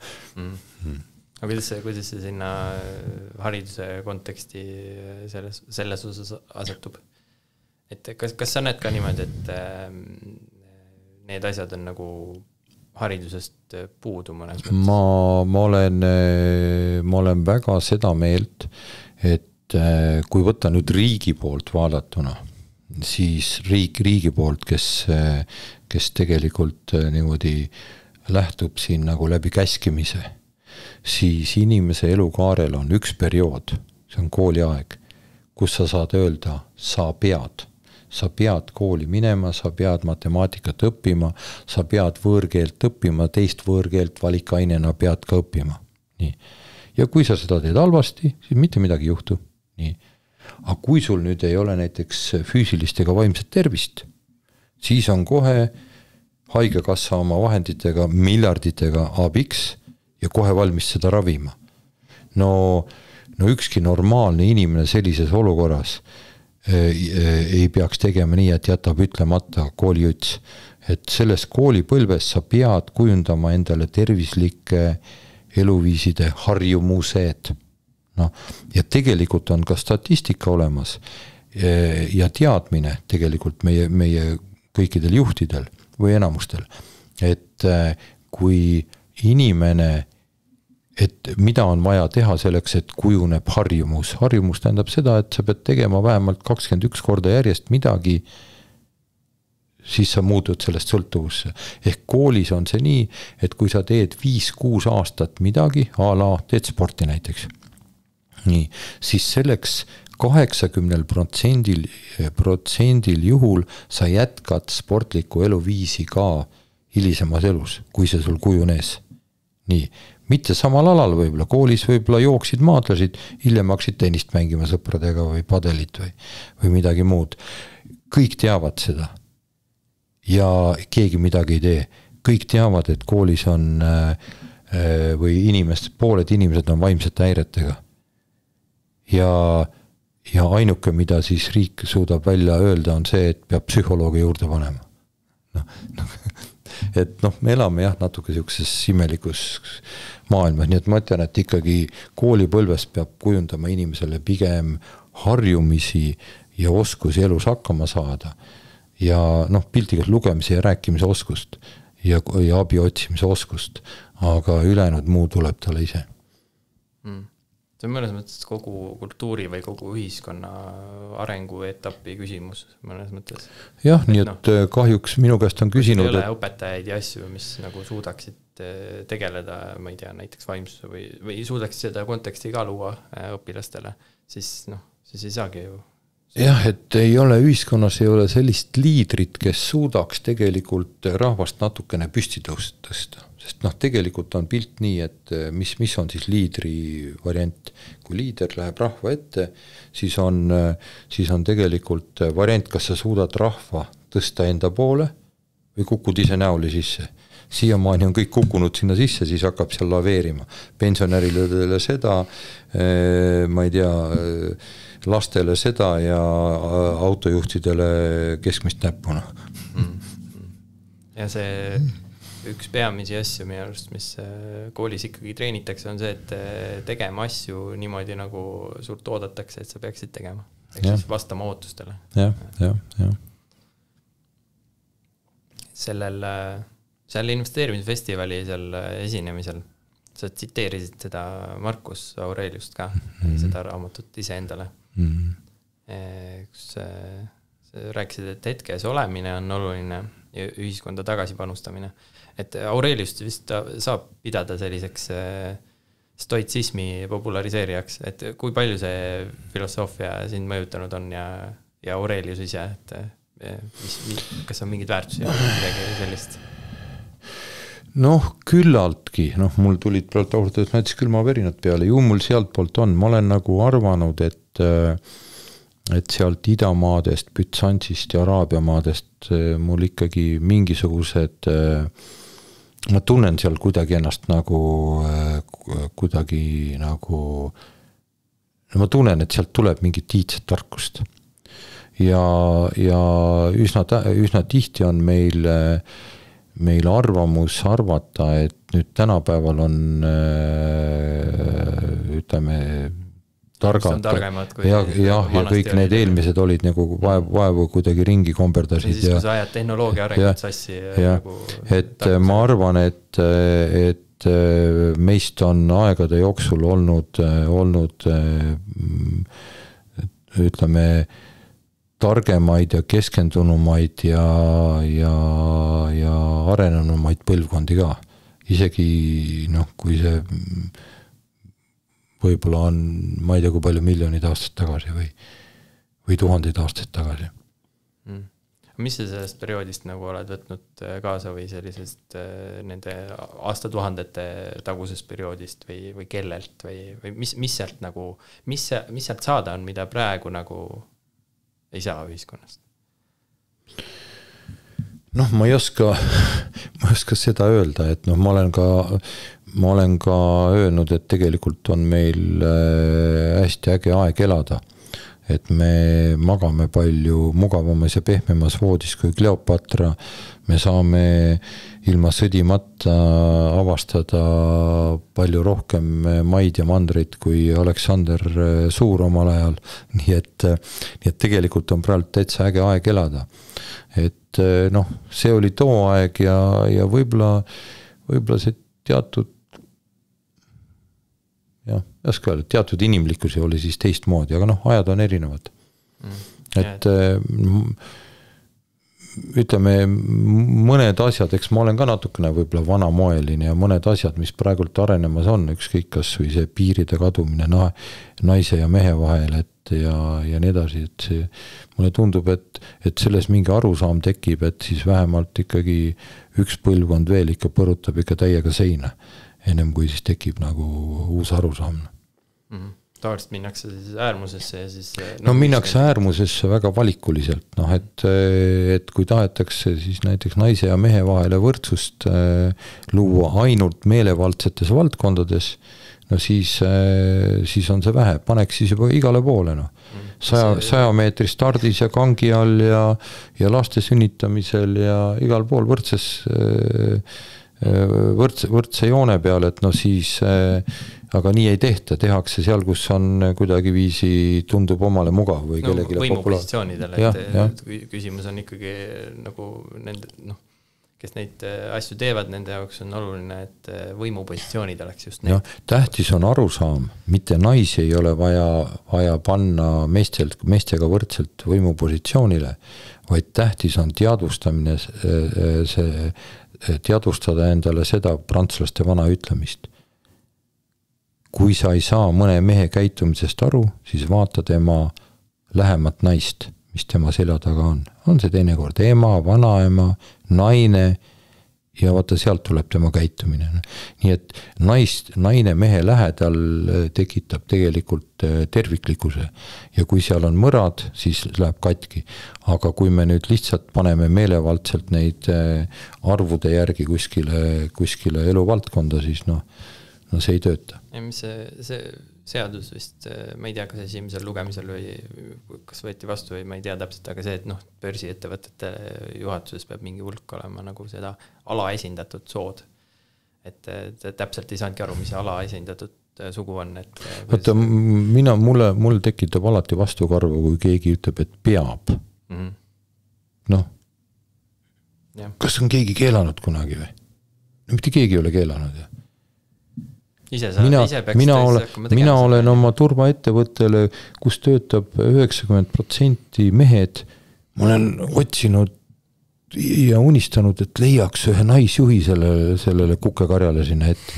Aga kuidas see sinna hariduse konteksti selles osas asetub? Et kas sa näed ka niimoodi, et need asjad on nagu haridusest puudu mõnes mõttes? Ma olen väga seda meelt, et kui võtta nüüd riigi poolt vaadatuna, siis riigi poolt, kes tegelikult niimoodi lähtub siin nagu läbi käskimise, siis inimese elukaarel on üks periood, see on kooliaeg, kus sa saad öelda, sa pead kooli minema, sa pead matemaatikat õppima, sa pead võõrkeelt õppima, teist võõrkeelt valikainena pead ka õppima. Nii. Ja kui sa seda teed halvasti, siis mitte midagi ei juhtu. Nii. Aga kui sul nüüd ei ole näiteks füüsilist ega vaimset tervist, siis on kohe haigekassa oma vahenditega, miljarditega abiks ja kohe valmis seda ravima. No ükski normaalne inimene sellises olukorras ei peaks tegema nii, et jätab ütlemata koolijuts. Et selles koolipõlves sa pead kujundama endale tervislike eluviiside harjumused. Ja tegelikult on ka statistika olemas ja teadmine tegelikult meie kõikidel juhtidel või enamustel, et kui inimene, et mida on vaja teha selleks, et kujuneb harjumus. Harjumus tähendab seda, et sa pead tegema vähemalt 21 korda järjest midagi, siis sa muutud sellest sõltuvusse. Ehk koolis on see nii, et kui sa teed 5-6 aastat midagi, teed sporti näiteks, nii, siis selleks 80% juhul sa jätkad sportliku eluviisi ka hilisemas elus, kui see sul kujunes. Nii, mitte samal alal võib-olla, koolis võib-olla jooksid, maadlesid, hiljem hakkasid tennist mängima sõpradega või padelit või midagi muud. Kõik teavad seda ja keegi midagi ei tee. Kõik teavad, et koolis on või pooled inimesed on vaimsete häiretega. Ja ainuke, mida siis riik suudab välja öelda, on see, et peab psühholoogi juurde panema. Et me elame natuke siukses imelikus maailmas, nii et ma ütlen, et ikkagi koolipõlves peab kujundama inimesele pigem harjumisi ja oskusi elus hakkama saada ja noh, piltigas lugemise ja rääkimise oskust ja abi otsimise oskust, aga ülejäänud muu tuleb talle ise. See on mõnes mõttes kogu kultuuri või kogu ühiskonna arengu etapi küsimus mõnes mõttes. Jah, nii et kahjuks minu käest on küsinud, ei ole õpetajaid ja asju, mis nagu suudaksid tegeleda, ma ei tea, näiteks vaimsuse või suudaksid seda konteksti ka luua õpilastele, siis ei saagi ju. Jah, et ei ole ühiskonnas ei ole sellist liidrit, kes suudaks tegelikult rahvast natukene püsti tõsta. Sest tegelikult on pilt nii, et mis on siis liidri variant. Kui liider läheb rahva ette, siis on tegelikult variant, kas sa suudad rahva tõsta enda poole või kukud ise näoli sisse. Siiamaani on kõik kukkunud sinna sisse, siis hakkab seal laveerima. Pensionärile seda, ma ei tea, lastele seda ja autojuhtidele keskmist näppuna. Ja see üks peamisi asju minu arust, mis koolis ikkagi treenitakse, on see, et tegema asju niimoodi, nagu sult oodatakse, et sa peaksid tegema. Siis vastama ootustele. Ja. Seal investeerimisfestivali seal esinemisel sa tsiteerisid seda Marcus Aureliust ka, seda raamatut ise endale. Kus rääkisid, et hetkes olemine on oluline ja ühiskonda tagasi panustamine. Et Aureliust vist saab pidada selliseks stoitsismi populariseerijaks, et kui palju see filosoofia sind mõjutanud on ja Aurelius ise, et kas on mingid väärtusi või midagi sellist? Küllaltki, mul tulid praegu aurutades näiteks külmavärinad peale, ju mul sealt poolt on, ma olen nagu arvanud, et sealt idamaadest, Bütsantsist ja Araabia maadest mul ikkagi mingisugused, ma tunnen seal kuidagi ennast ma tunnen, et sealt tuleb mingit tiidset tarkust. Ja üsna tihti on meil arvamus arvata, et nüüd tänapäeval on ütleme targad ja kõik need eelmised olid nagu vaevu kuidagi ringi komberdasid. Siis kui sa ajad tehnoloogia arengut sassi. Et ma arvan, et meist on aegade jooksul olnud ütleme targemaid ja keskendunumaid ja arenenumaid põlvkondi ka. Isegi kui see võib-olla on, ma ei tea, kui palju miljonid aastaid tagasi või tuhandeid aastaid tagasi. Mis sa sellest perioodist nagu oled võtnud kaasa või sellisest nende aastatuhandete tagusest perioodist või kellelt või mis sealt nagu, mis sealt saada on, mida praegu nagu ei saa ühiskonnast? Ma ei oska seda öelda, et ma olen ka öelnud, et tegelikult on meil hästi äge aeg elada. Et me magame palju mugavamas ja pehmemas voodis kui Kleopatra. Me saame ilma sõdimata avastada palju rohkem maid ja mandreid kui Aleksander Suur omal ajal. Nii et tegelikult on praegu täitsa äge aeg elada. Et see oli too aeg ja võib-olla see teatud teatud inimlikkusi oli siis teistmoodi, aga ajad on erinevad. Et ütleme, mõned asjad, eks ma olen ka natukene võib-olla vanamoeline ja mõned asjad, mis praegult arenemas on, ükskõik kas või see piiride kadumine naise ja mehe vahel, ja nii edasi, et mulle tundub, et selles mingi arusaam tekib, et siis vähemalt ikkagi üks põlvkond veel ikka põrutab ikka täiega seina, ennem kui siis tekib nagu uus arusaam. Tavaliselt minnakse siis äärmusesse ja siis... minnakse äärmusesse väga valikuliselt, et kui tahetakse siis näiteks naise ja mehe vahele võrdsust luua ainult meelevaldsetes valdkondades, siis on see vähe, paneks siis juba igale poole. 100 meetri stardis ja kangi all ja laste sünnitamisel ja igal pool võrdses võrdse joone peal, et no siis, aga nii ei tehta, tehakse seal, kus on kuidagi viisi tundub omale mugav või kellegile võimupositsioonidele, et küsimus on ikkagi nagu nende, kes neid asju teevad, nende jaoks on oluline, et võimupositsioonid oleks just need. Tähtis on arusaam, mitte naisi ei ole vaja panna meestega võrdselt võimupositsioonile, vaid tähtis on teadvustada endale seda prantslaste vana ütlemist. Kui sa ei saa mõne mehe käitumisest aru, siis vaata tema lähemat naist, mis tema selja taga on. On see teinekord ema, vanaema, naine ja vaata sealt tuleb tema käitumine. Nii et naine mehe lähedal tekitab tegelikult terviklikkuse ja kui seal on mõrad, siis läheb katki. Aga kui me nüüd lihtsalt paneme meelevaldselt neid arvude järgi kuskile eluvaldkonda, siis see ei tööta. Ja mis see seadus vist, ma ei tea, kas esimesel lugemisel või kas võeti vastu või ma ei tea täpselt, aga see, et börsiettevõtete juhatuses peab mingi hulk olema nagu seda alaesindatud sood. Et täpselt ei saanudki aru, mis alaesindatud sugu on. Võtta, mul tekitab alati vastukarvu, kui keegi ütleb, et peab. Kas on keegi keelanud kunagi või? Mitte keegi ei ole keelanud. Mina olen oma turvaettevõttele, kus töötab 90% mehed, ma olen otsinud ja unistanud, et leiaks ühe naisjuhi sellele kukekarjale sinna ette.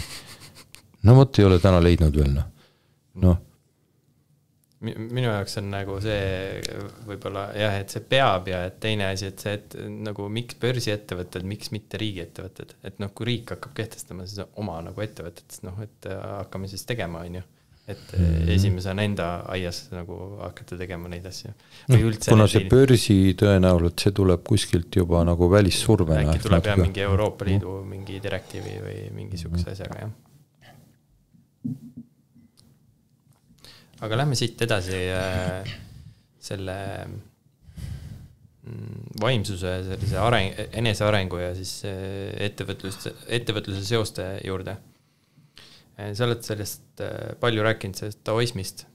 Vot ei ole täna leidnud veel. Minu jaoks on nagu see võib-olla et see peab ja et teine asi, et see, et nagu miks börsiettevõtted, miks mitte riigiettevõtted, et kui riik hakkab kehtestama siis oma nagu ettevõtted, et hakkame siis tegema, et esimesena enda aias nagu hakata tegema neid asju. Kuna see börsi tõenäoliselt, see tuleb kuskilt juba nagu välissurvena. Äkki tuleb mingi Euroopa Liidu mingi direktiivi või mingi suguse asjaga, Aga lähme siit edasi selle vaimsuse, sellise enesearengu ja siis ettevõtluse seoste juurde. Sa oled sellest palju rääkinud, sellest taoismist.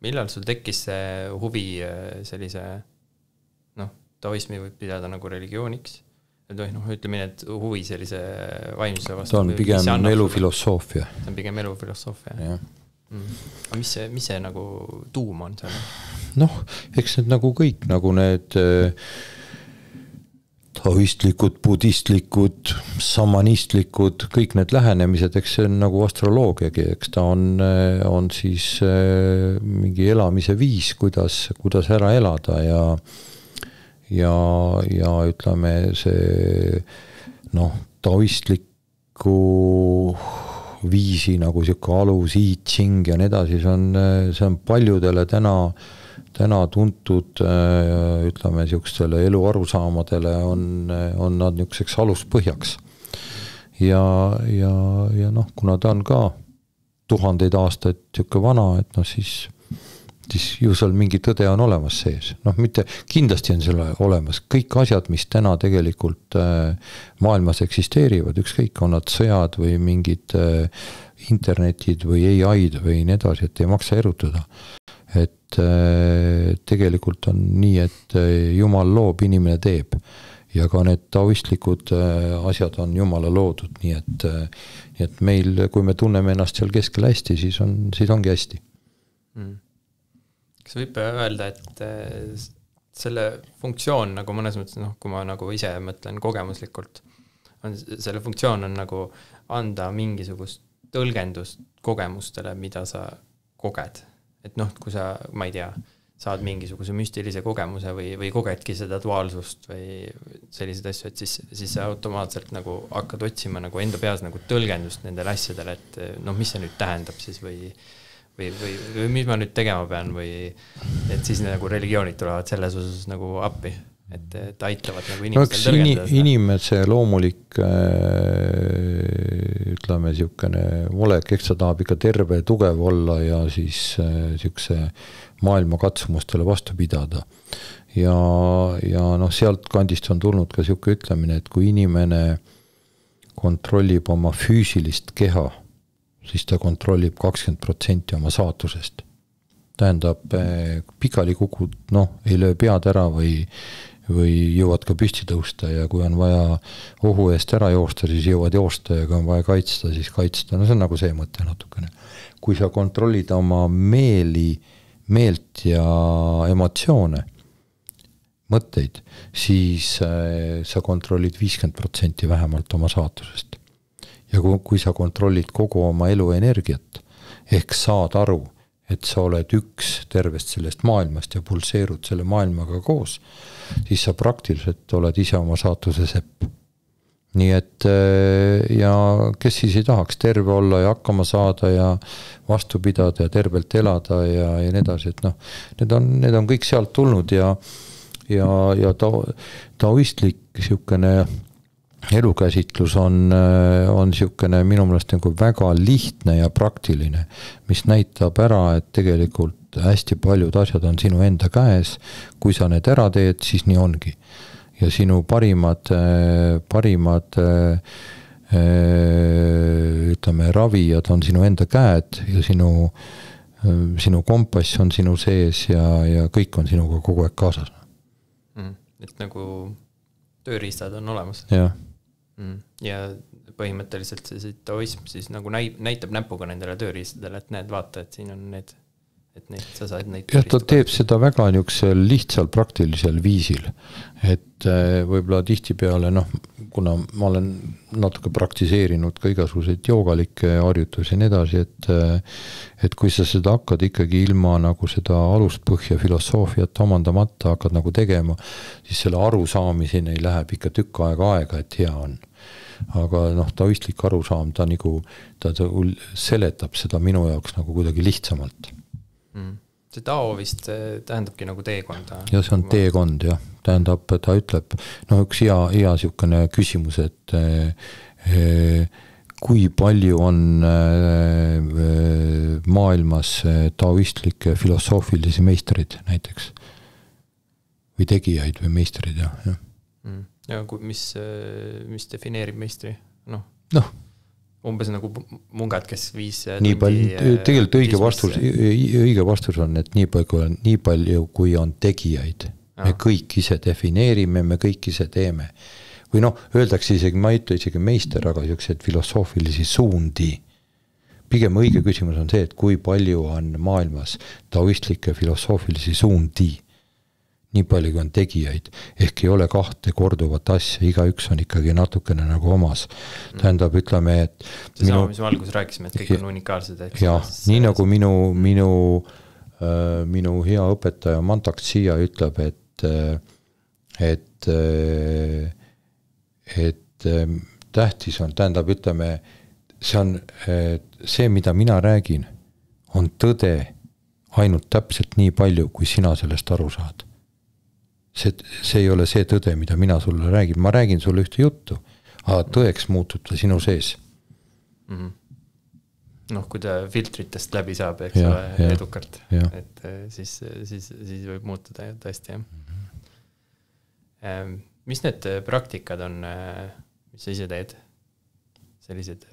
Millal sul tekkis see huvi sellise, taoismi võib pidada nagu religiooniks? Ütleme, et huvi sellise vaimsuse vastu. Ta on pigem elufilosoofia. See on pigem elufilosoofia. Aga mis see nagu tuum on seal? Eks need nagu kõik, nagu need taoistlikud, budistlikud, samanistlikud, kõik need lähenemised, eks see on nagu astroloogiagi, eks ta on siis mingi elamise viis, kuidas ära elada ja ütleme see taoistliku viisi nagu siuke alus, I Ching ja nii edasi, see on paljudele täna tuntud, ütleme siukestele elu arusaamadele on nad niiseks aluspõhjaks. Ja kuna ta on ka 1000 aastaid siuke vana, et siis ju seal mingi tõde on olemas sees. Mitte kindlasti on selle olemas. Kõik asjad, mis täna tegelikult maailmas eksisteerivad, ükskõik on nad sõjad või mingid internetid või AI-d või nii edasi, et ei maksa erutada. Et tegelikult on nii, et Jumal loob, inimene teeb. Ja ka need taoistlikud asjad on Jumala loodud. Nii et meil, kui me tunneme ennast seal keskel hästi, siis ongi hästi. Kas võib öelda, et selle funktsioon nagu mõnes mõttes, kui ma nagu ise mõtlen kogemuslikult, selle funktsioon on nagu anda mingisugust tõlgendust kogemustele, mida sa koged. Et kui sa, ma ei tea, saad mingisuguse müstilise kogemuse või kogedki seda duaalsust või sellised asju, et siis sa automaatselt nagu hakkad otsima nagu enda peas nagu tõlgendust nendele asjadele, et mis see nüüd tähendab siis või mis ma nüüd tegema pean või et siis nagu religioonid tulevad selles osas nagu appi, et aitavad nagu inimestel tõlgendada. Inimese loomulik ütleme siukene olek, eks ta tahab ikka terve, tugev olla ja siis siukse maailma katsumustele vastu pidada. ja noh, sealt kandist on tulnud ka siuke ütlemine, et kui inimene kontrollib oma füüsilist keha, siis ta kontrollib 20% oma saatusest. Tähendab, pikali kukud, noh, ei löö pead ära või jõuad ka püsti tõusta ja kui on vaja ohu eest ära joosta, siis jõuad joosta ja kui on vaja kaitsta, siis kaitsta. No see on nagu see mõte natukene. Kui sa kontrollid oma meelt ja emotsioone, mõtteid, siis sa kontrollid 50% vähemalt oma saatusest. Ja kui sa kontrollid kogu oma elu energiat, ehk saad aru, et sa oled üks tervest sellest maailmast ja pulseerud selle maailmaga koos, siis sa praktiliselt oled ise oma saatuse sepp. Nii et ja kes siis ei tahaks terve olla ja hakkama saada ja vastu pidada ja tervelt elada ja nii edasi, et noh, need on kõik sealt tulnud ja taoistlik siukene elukäsitlus on siukene minu meelest nagu väga lihtne ja praktiline, mis näitab ära, et tegelikult hästi paljud asjad on sinu enda käes, kui sa need ära teed, siis nii ongi. Ja sinu parimad ütleme, ravijad on sinu enda käed ja sinu kompass on sinu sees ja kõik on sinuga kogu aeg kaasas. Et nagu tööriistad on olemas. Jah. Ja põhimõtteliselt see taoism siis nagu näitab näpuga nendele tööriistadele, et need vaata, et siin on need, et neid, sa saad neid ja ta teeb seda väga niisugusel lihtsal praktilisel viisil, et võib-olla tihtipeale, noh, kuna ma olen natuke praktiseerinud ka igasuguseid joogalikke harjutusi ja nii edasi, et kui sa seda hakkad ikkagi ilma nagu seda aluspõhja filosoofiat omandamata hakkad nagu tegema, siis selle arusaamiseni läheb ikka tükk aega, et hea on. Aga noh, taoistlik arusaam, ta seletab seda minu jaoks nagu kuidagi lihtsamalt. See tao vist tähendabki nagu teekonda. Ja see on teekond, jah. Tähendab, ta ütleb, no üks hea siukene küsimus, et kui palju on maailmas taoistlikke filosoofilisi meistreid näiteks või tegijaid või meistreid, jah. Ja mis defineerib meistri? Noh. Umbes nagu mungad, kes viis nii palju, tegelikult õige vastus on, et nii palju kui on tegijaid. Me kõik ise defineerime, me kõik ise teeme. Või noh, öeldakse isegi, ma ei ütle isegi meister, aga sellised filosoofilisi suundi. Pigem õige küsimus on see, et kui palju on maailmas taoistlikke filosoofilisi suundi. Nii palju kui on tegijaid, ehk ei ole kahte korduvat asja, iga üks on ikkagi natukene nagu omas. Tähendab, ütleme, et see sama, mis me alguses rääkisime, et kõik on unikaalsed. Jah, nii nagu minu hea õpetaja Mantak Sia ütleb, et tähtis on, tähendab, ütleme, see, mida mina räägin, on tõde ainult täpselt nii palju, kui sina sellest aru saad. See ei ole see tõde, mida mina sulle räägin. Ma räägin sulle ühte juttu, aga tõeks muutub ta sinu sees. Noh, kui ta filtritest läbi saab, eks ole, edukalt, et siis võib muutuda tõesti, jah. Mis need praktikad on, mis sa ise teed? Sellised...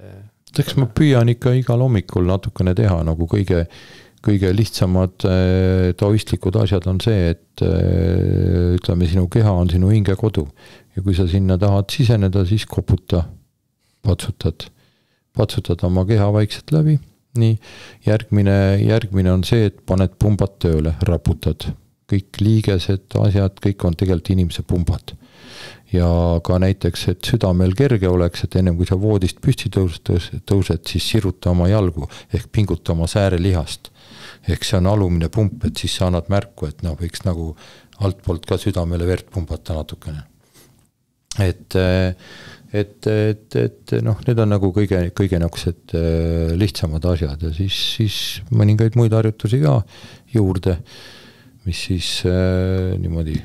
Eks ma püüan ikka igal hommikul natukene teha, nagu kõige lihtsamad taoistlikud asjad on see, et ütleme, sinu keha on sinu hinge kodu ja kui sa sinna tahad siseneda, siis koputa, patsutad oma keha vaikselt läbi. Nii, järgmine on see, et paned pumbad tööle, raputad. Kõik liigesed asjad, kõik on tegelikult inimese pumbad. Ja ka näiteks, et südamel kerge oleks, et ennem kui sa voodist püsti tõused, siis siruta oma jalgu ehk pinguta oma säärelihast. Ehk see on alumine pump, et siis sa annad märku, et võiks nagu altpoolt ka südamele verd pumbata natukene. Et noh, need on nagu kõige naksed lihtsamad asjad ja siis mõningaid muid harjutusi ka juurde, mis siis niimoodi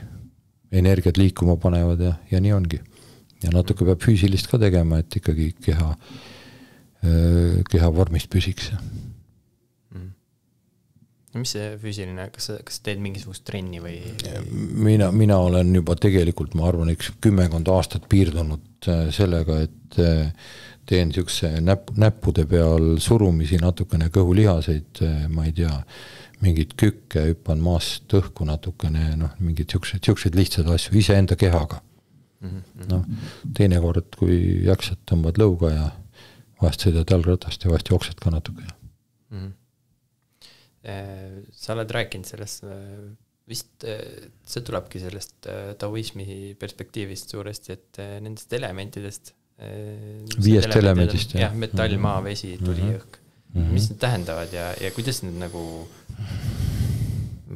energiat liikuma panevad ja nii ongi. Ja natuke peab füüsilist ka tegema, et ikkagi keha vormist püsiks. Mis see füüsiline, kas teed mingisugust trenni või? Mina olen juba tegelikult, ma arvan, 10 aastat piirdunud sellega, et teen niisuguse näppude peal surumisi, natukene kõhulihaseid, ma ei tea, mingid kükke, hüppan maast õhku natukene, mingid niisugused lihtsad asju, iseenda kehaga. Teinekord, kui jaksad, tõmbad lõuga ja vahest sõidad jalgratast ja vahest jooksed ka natuke. Sa oled rääkinud sellest, vist see tulebki sellest taoismi perspektiivist suuresti, et nendest elementidest 5 elemendist, jah, metall, maa, vesi, tuli, õhk. Mis need tähendavad ja kuidas need nagu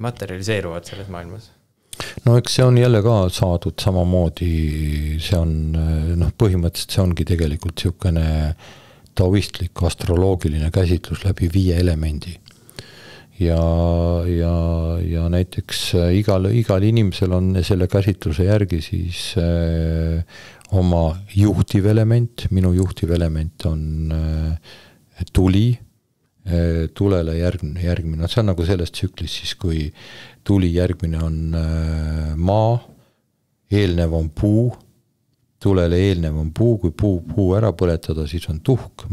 materialiseeruvad selles maailmas? No eks see on jälle ka saadud samamoodi, see on, põhimõtteliselt see ongi tegelikult niisugune taoistlik astroloogiline käsitlus läbi 5 elemendi. Ja näiteks igal inimesel on selle käsitluse järgi siis oma juhtiv element, minu juhtiv element on tuli, tulele järgmine, see on nagu selles tsüklis siis, kui tuli järgmine on maa, eelnev on puu, tulele eelnev on puu, kui puu ära põletada, siis on tuhk,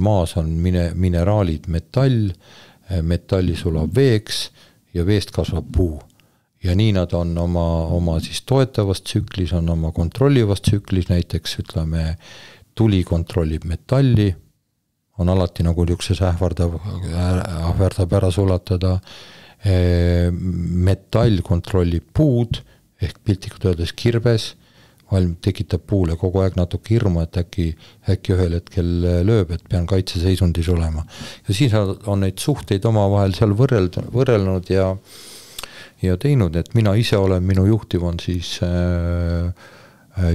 maas on mineraalid, metalli sulab veeks ja veest kasvab puu. Ja nii nad on oma siis toetavas tsüklis, on oma kontrollivas tsüklis, näiteks ütleme, tuli kontrollib metalli, on alati nagu niisugused ähvardab ära sulatada, metall kontrollib puud, ehk piltlikult öeldes kirbes, tekitab puule kogu aeg natuke hirmu, et äkki ühel hetkel lööb, et pean kaitseseisundis olema. Ja siis on neid suhteid omavahel seal võrrelnud ja teinud, et mina ise olen, minu juhtiv on siis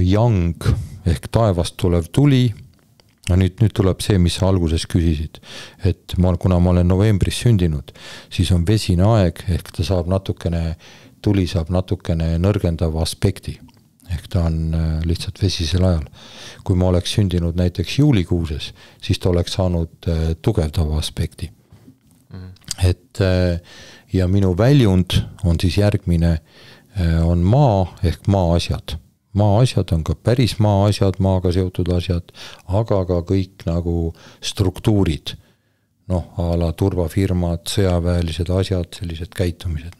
yang ehk taevast tulev tuli. Ja nüüd tuleb see, mis sa alguses küsisid, et kuna ma olen novembris sündinud, siis on vesine aeg, ehk ta saab tuli saab natukene nõrgendava aspekti. Ehk ta on lihtsalt vesisel ajal. Kui ma oleks sündinud näiteks juulikuuses, siis ta oleks saanud tugevdava aspekti. Et, ja minu väljund on siis järgmine, on maa ehk maaasjad. Maaasjad on ka päris maaasjad, maaga seotud asjad, aga ka kõik nagu struktuurid. A la turvafirmad, sõjaväelised asjad, sellised käitumised.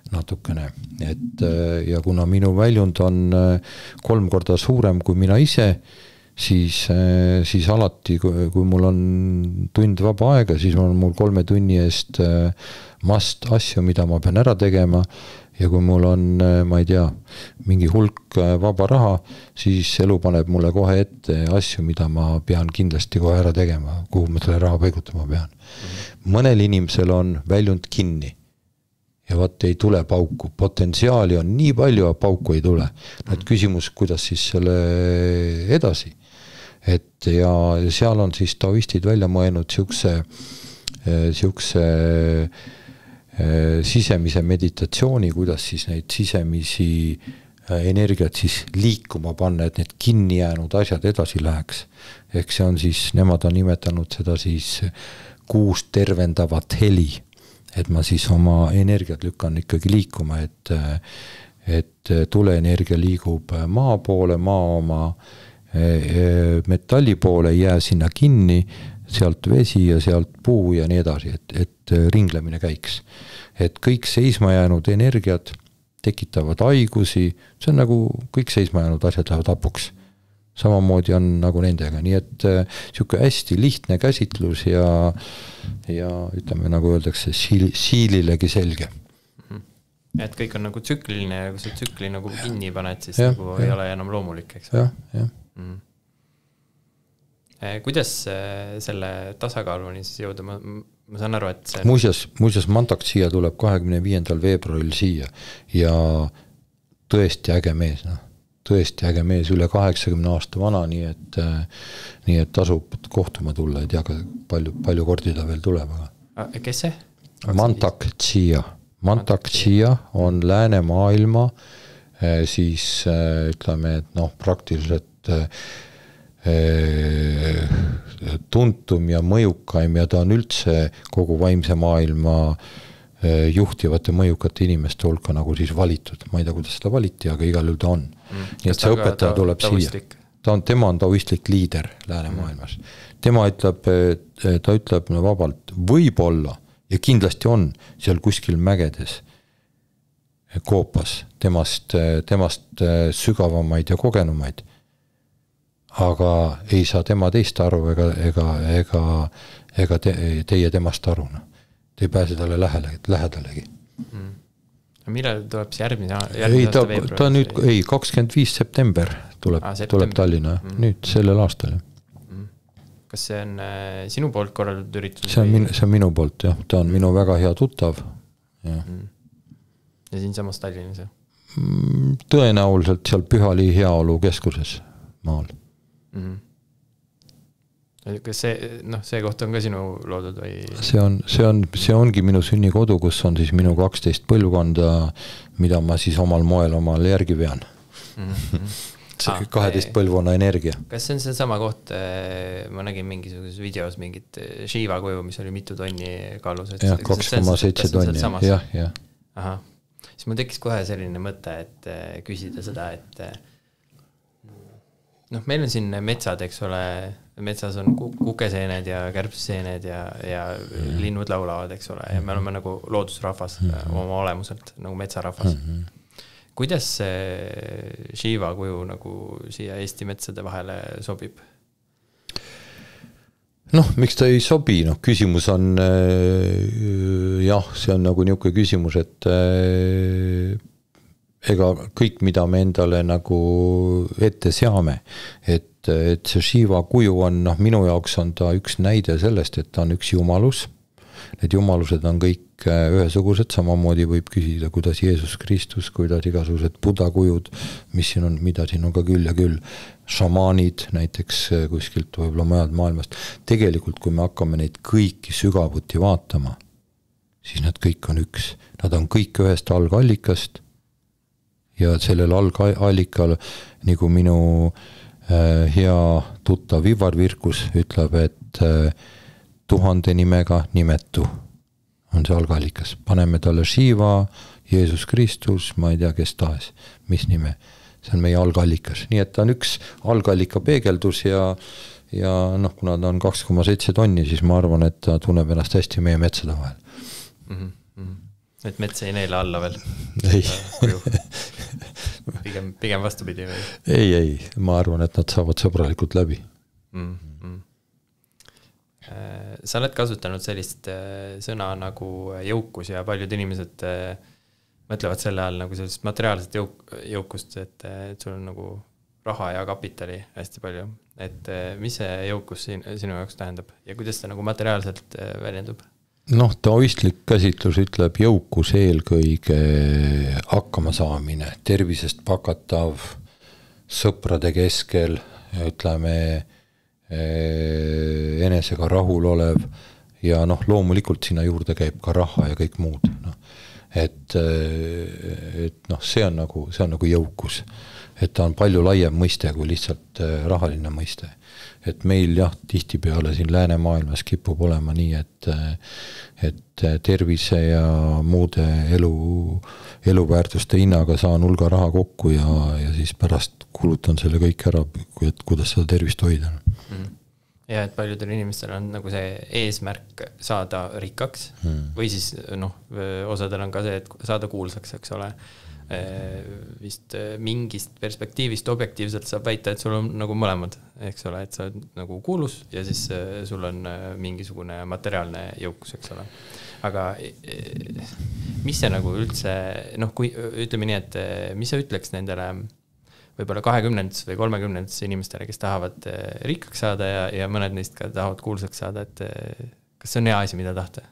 Natukene, et ja kuna minu väljund on 3 korda suurem kui mina ise, siis alati, kui mul on tund vaba aega, siis on mul 3 tunni eest mast asju, mida ma pean ära tegema, ja kui mul on, ma ei tea, mingi hulk vaba raha, siis elu paneb mulle kohe ette asju, mida ma pean kindlasti kohe ära tegema, kuhu ma selle raha paigutama pean. Mõnel inimesel on väljund kinni. Ja vaat ei tule pauku, potentsiaali on nii palju, aga pauku ei tule. Nüüd küsimus, kuidas siis selle edasi. Et ja seal on siis taoistid välja mõelnud siukse sisemise meditatsiooni, kuidas siis neid sisemisi energiat siis liikuma panna, et need kinni jäänud asjad edasi läheks. Ehk see on siis, nemad on nimetanud seda siis 6 tervendavat heli. Et ma siis oma energiat lükkan ikkagi liikuma, et tuleenergia liigub maa poole, maa oma metalli poole, jää sinna kinni, sealt vesi ja sealt puu ja nii edasi, et ringlemine käiks. Et kõik seisma jäänud energiat tekitavad haigusi, see on nagu kõik seisma jäänud asjad lähevad hapuks. Samamoodi on nagu nendega, nii et siuke hästi lihtne käsitlus ja ütleme, nagu öeldakse, siililegi selge. Et kõik on nagu tsükliline ja kui see tsükli nagu kinni paned, siis nagu ei ole enam loomulik, eks? Jah. Kuidas selle tasakaaluni siis jõuda? Ma saan aru, et see... Muuseas Mantak Chia tuleb 25. veebruaril siia ja tõesti äge mees, tõesti äge mees, üle 80 aasta vana, nii et tasub kohtuma tulla, ei tea, palju kordi ta veel tuleb. Kes see? Mantak Chia. Mantak Chia on lääne maailma siis ütleme, et praktiliselt tuntum ja mõjukaim ja ta on üldse kogu vaimse maailma juhtivate mõjukate inimeste hulka nagu siis valitud. Ma ei tea, kuidas seda valiti, aga igal juhul ta on. Nii et see õpetaja tuleb siia. Tema on taoistlik liider läänemaailmas. Tema ütleb vabalt, võib-olla ja kindlasti on seal kuskil mägedes koopas temast sügavamaid ja kogenumaid, aga ei saa tema teist aru ega teie temast aru. Te ei pääse talle lähedalegi. Millal tuleb see järgmine aasta veebruar? Ta nüüd, 25. september tuleb Tallinna, nüüd sellel aastal. Kas see on sinu poolt korraldatud üritus? See on minu poolt, jah. Ta on minu väga hea tuttav. Ja siin samas Tallinnas? Tõenäoliselt seal Pühali heaolu keskuses maal. Kas see koht on ka sinu loodud või? See ongi minu sünnikodu, kus on siis minu 12 põlvkonda, mida ma siis omal moel järgi vean. 12 põlvkonna energia. Kas see on see sama koht, ma nägin mingisuguses videos mingit Shiva kuju, mis oli mitu tonni kaalus? Jah, 2,7 tonni. Jah. Aha. Siis mul tekkis kohe selline mõte, et küsida seda, et meil on siin metsad, eks ole, metsas on kukeseened ja kärbseseened ja linnud laulavad, eks ole, ja me oleme nagu loodusrahvas oma olemuselt, nagu metsarahvas. Kuidas see Shiva kuju nagu siia Eesti metsade vahele sobib? Miks ta ei sobi? Küsimus on, see on nagu niisugune küsimus, et ega kõik, mida me endale nagu ette seame, et see Shiva kuju on, minu jaoks on ta üks näide sellest, et ta on üks jumalus. Need jumalused on kõik ühesugused, samamoodi võib küsida, kuidas Jeesus Kristus, kuidas igasugused Buddha kujud, mida siin on ka küll ja küll, šamaanid näiteks kuskilt võib-olla majad maailmast. Tegelikult, kui me hakkame neid kõiki sügavuti vaatama, siis nad kõik on üks. Nad on kõik ühest algallikast ja sellel algallikal, nagu minu hea tuttav Ivar Virkus ütleb, et 1000 nimega nimetu on see algallikas. Paneme talle Shiva, Jeesus Kristus, ma ei tea, kes tahes, mis nime. See on meie algallikas. Nii et ta on üks algallika peegeldus ja kuna ta on 2,7 tonni, siis ma arvan, et ta tunneb ennast hästi meie metsade vahel. Et mets ei neela alla veel? Ei. Pigem vastupidi või? Ei, ma arvan, et nad saavad sõbralikult läbi. Sa oled kasutanud sellist sõna nagu jõukus ja paljud inimesed mõtlevad selle all nagu sellist materiaalset jõukust, et sul on nagu raha ja kapitali hästi palju. Et mis see jõukus sinu jaoks tähendab ja kuidas ta nagu materiaalselt väljendub? Taoistlik käsitlus ütleb jõukus eelkõige hakkama saamine, tervisest pakatav, sõprade keskel, ütleme enesega rahul olev ja loomulikult sinna juurde käib ka raha ja kõik muud. Et see on nagu jõukus. Et ta on palju laiem mõiste kui lihtsalt rahaline mõiste. Et meil tihtipeale siin läänemaailmas kipub olema nii, et tervise ja muude eluväärtuste hinnaga saan hulga raha kokku ja siis pärast kulutan selle kõik ära, et kuidas seda tervist hoida. Ja et paljudel inimestel on nagu see eesmärk saada rikkaks või siis osadel on ka see, et saada kuulsaks, eks ole. Vist mingist perspektiivist objektiivselt saab väita, et sul on nagu mõlemad, eks ole, et sa oled nagu kuulus ja siis sul on mingisugune materiaalne jõukus, eks ole. Aga mis see nagu üldse, kui ütleme nii, et mis sa ütleks nendele võib-olla 20 või 30 inimestele, kes tahavad rikkaks saada ja mõned neist ka tahavad kuulsaks saada, et kas see on hea asi, mida tahta?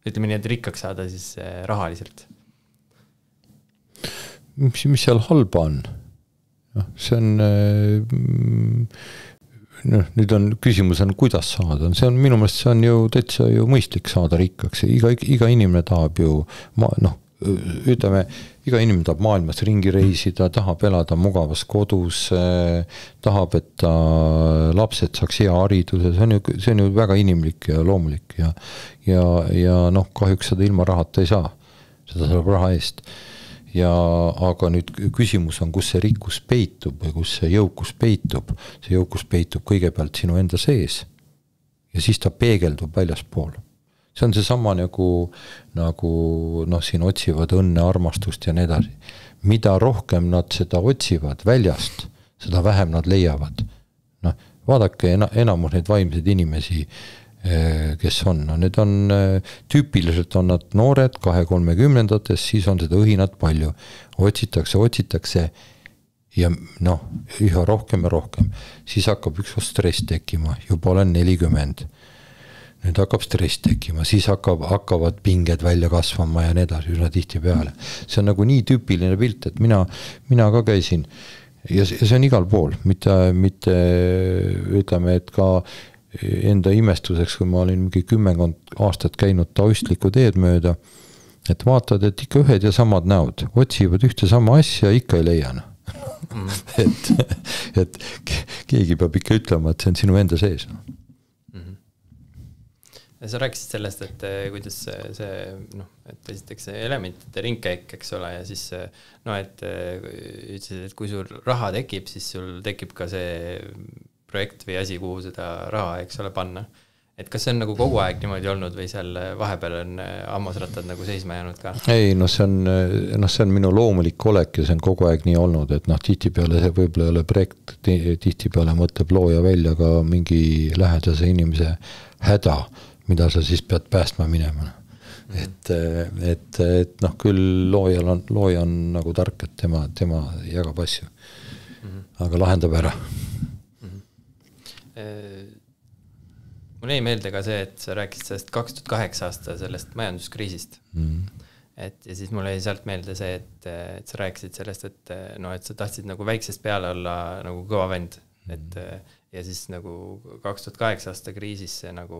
Ütleme nii, et rikkaks saada siis rahaliselt. Mis seal halba on? See on, nüüd on küsimus, kuidas saada. See on minu meelest, see on ju täitsa ju mõistlik saada rikkaks. Iga inimene tahab ju, ütleme, iga inimene tahab maailmas ringi reisida, tahab elada mugavas kodus, tahab, et ta lapsed saaks hea hariduse, see on ju väga inimlik ja loomulik ja noh, kahjuks seda ilma rahata ei saa, seda saab raha eest. Aga nüüd küsimus on, kus see rikkus peitub või kus see jõukus peitub. See jõukus peitub kõigepealt sinu enda sees ja siis ta peegeldub väljaspool. See on see sama nagu noh, siin otsivad õnne, armastust ja nii edasi. Mida rohkem nad seda otsivad väljast, seda vähem nad leiavad. Noh, vaadake enamus neid vaimseid inimesi, kes on. No, need on, tüüpiliselt on nad noored 2-30-ndates, siis on seda õhinat palju. Otsitakse ja noh, üha rohkem ja rohkem. Siis hakkab üks stress tekkima, juba olen 40. Nüüd hakkab stress tekkima, siis hakkavad pinged välja kasvama ja nii edasi üsna tihti peale. See on nagu nii tüüpiline pilt, et mina ka käisin ja see on igal pool, mitte ütleme, et ka enda imestuseks, kui ma olin mingi 10 aastat käinud taustlikku teed mööda, et vaatad, et ikka ühed ja samad näod, otsivad ühte sama asja, ikka ei leian. et keegi peab ikka ütlema, et see on sinu enda sees. Sa rääkisid sellest, et kuidas see noh, et esiteks see elementide ringkäik, eks ole, ja siis no, et ütlesid, et kui sul raha tekib, siis sul tekib ka see projekt või asi, kuhu seda raha, eks ole, panna. Et kas see on nagu kogu aeg niimoodi olnud või seal vahepeal on hammasrattad nagu seisma jäänud ka? Ei, see on minu loomulik olek ja see on kogu aeg nii olnud, et noh, tihtipeale see võib-olla ei ole projekt, tihtipeale mõtleb looja välja ka mingi lähedase inimese häda, mida sa siis pead päästma minema. Et noh, küll looja on nagu tark, et tema jagab asju, aga lahendab ära. Mul jäi meelde ka see, et sa rääkisid sellest 2008 aasta sellest majanduskriisist. Et ja siis mul jäi sealt meelde see, et sa rääkisid sellest, et sa tahtsid nagu väiksest peale olla nagu kõva vend. Ja siis nagu 2008 aasta kriisis see nagu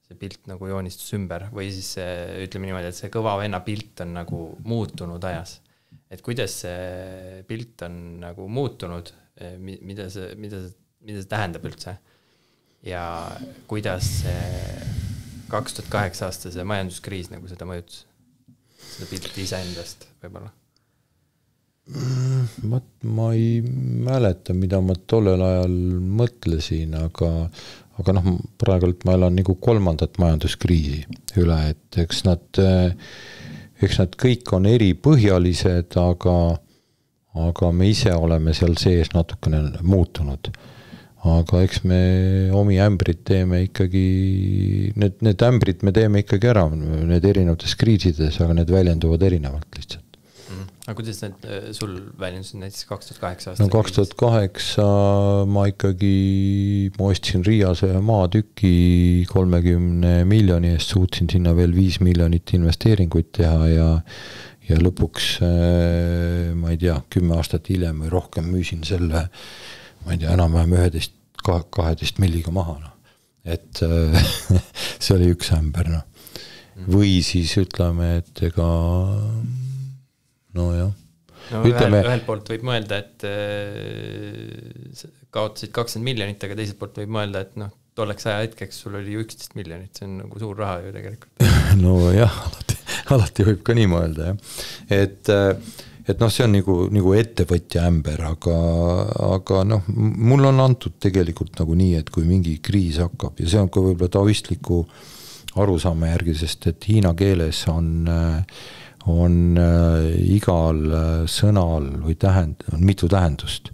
see pilt nagu joonistus ümber või siis ütleme niimoodi, et see kõva venna pilt on nagu muutunud ajas. Et kuidas see pilt on nagu muutunud, mida see tähendab üldse ja kuidas 2008 aasta see majanduskriis nagu seda mõjutas, seda pilti iseendast võib-olla? Ma ei mäleta, mida ma tollel ajal mõtlesin, aga noh, praegult ma elan nagu 3. majanduskriisi üle, et eks nad kõik on eripõhjalised, aga me ise oleme seal sees natukene muutunud. Aga eks me omi ämbrid teeme ikkagi, need ämbrid me teeme ikkagi ära, need erinevates kriisides, aga need väljenduvad erinevalt lihtsalt. Aga kuidas need sul väljendusid näiteks 2008 aasta? No 2008 ma ostsin Riias ühe maatüki 30 miljoni eest, suutsin sinna veel 5 miljonit investeeringuid teha ja lõpuks, ma ei tea, 10 aastat hiljem või rohkem müüsin selle, ma ei tea, enam-vähem 11-12 milliga maha. No. Et see oli üks ämber. No. Või siis ütleme, et ega no jah. No ühelt poolt võib mõelda, et kaotasid 20 miljonit, aga teiselt poolt võib mõelda, et noh, tolleks aja hetkeks sul oli 11 miljonit, see on nagu suur raha ju tegelikult. No jah, alati võib ka nii mõelda, jah. Et noh, see on nagu ettevõtja ämber, aga noh, mul on antud tegelikult nagu nii, et kui mingi kriis hakkab ja see on ka võib-olla taoistliku arusaama järgi, sest et hiina keeles on igal sõnal või on mitu tähendust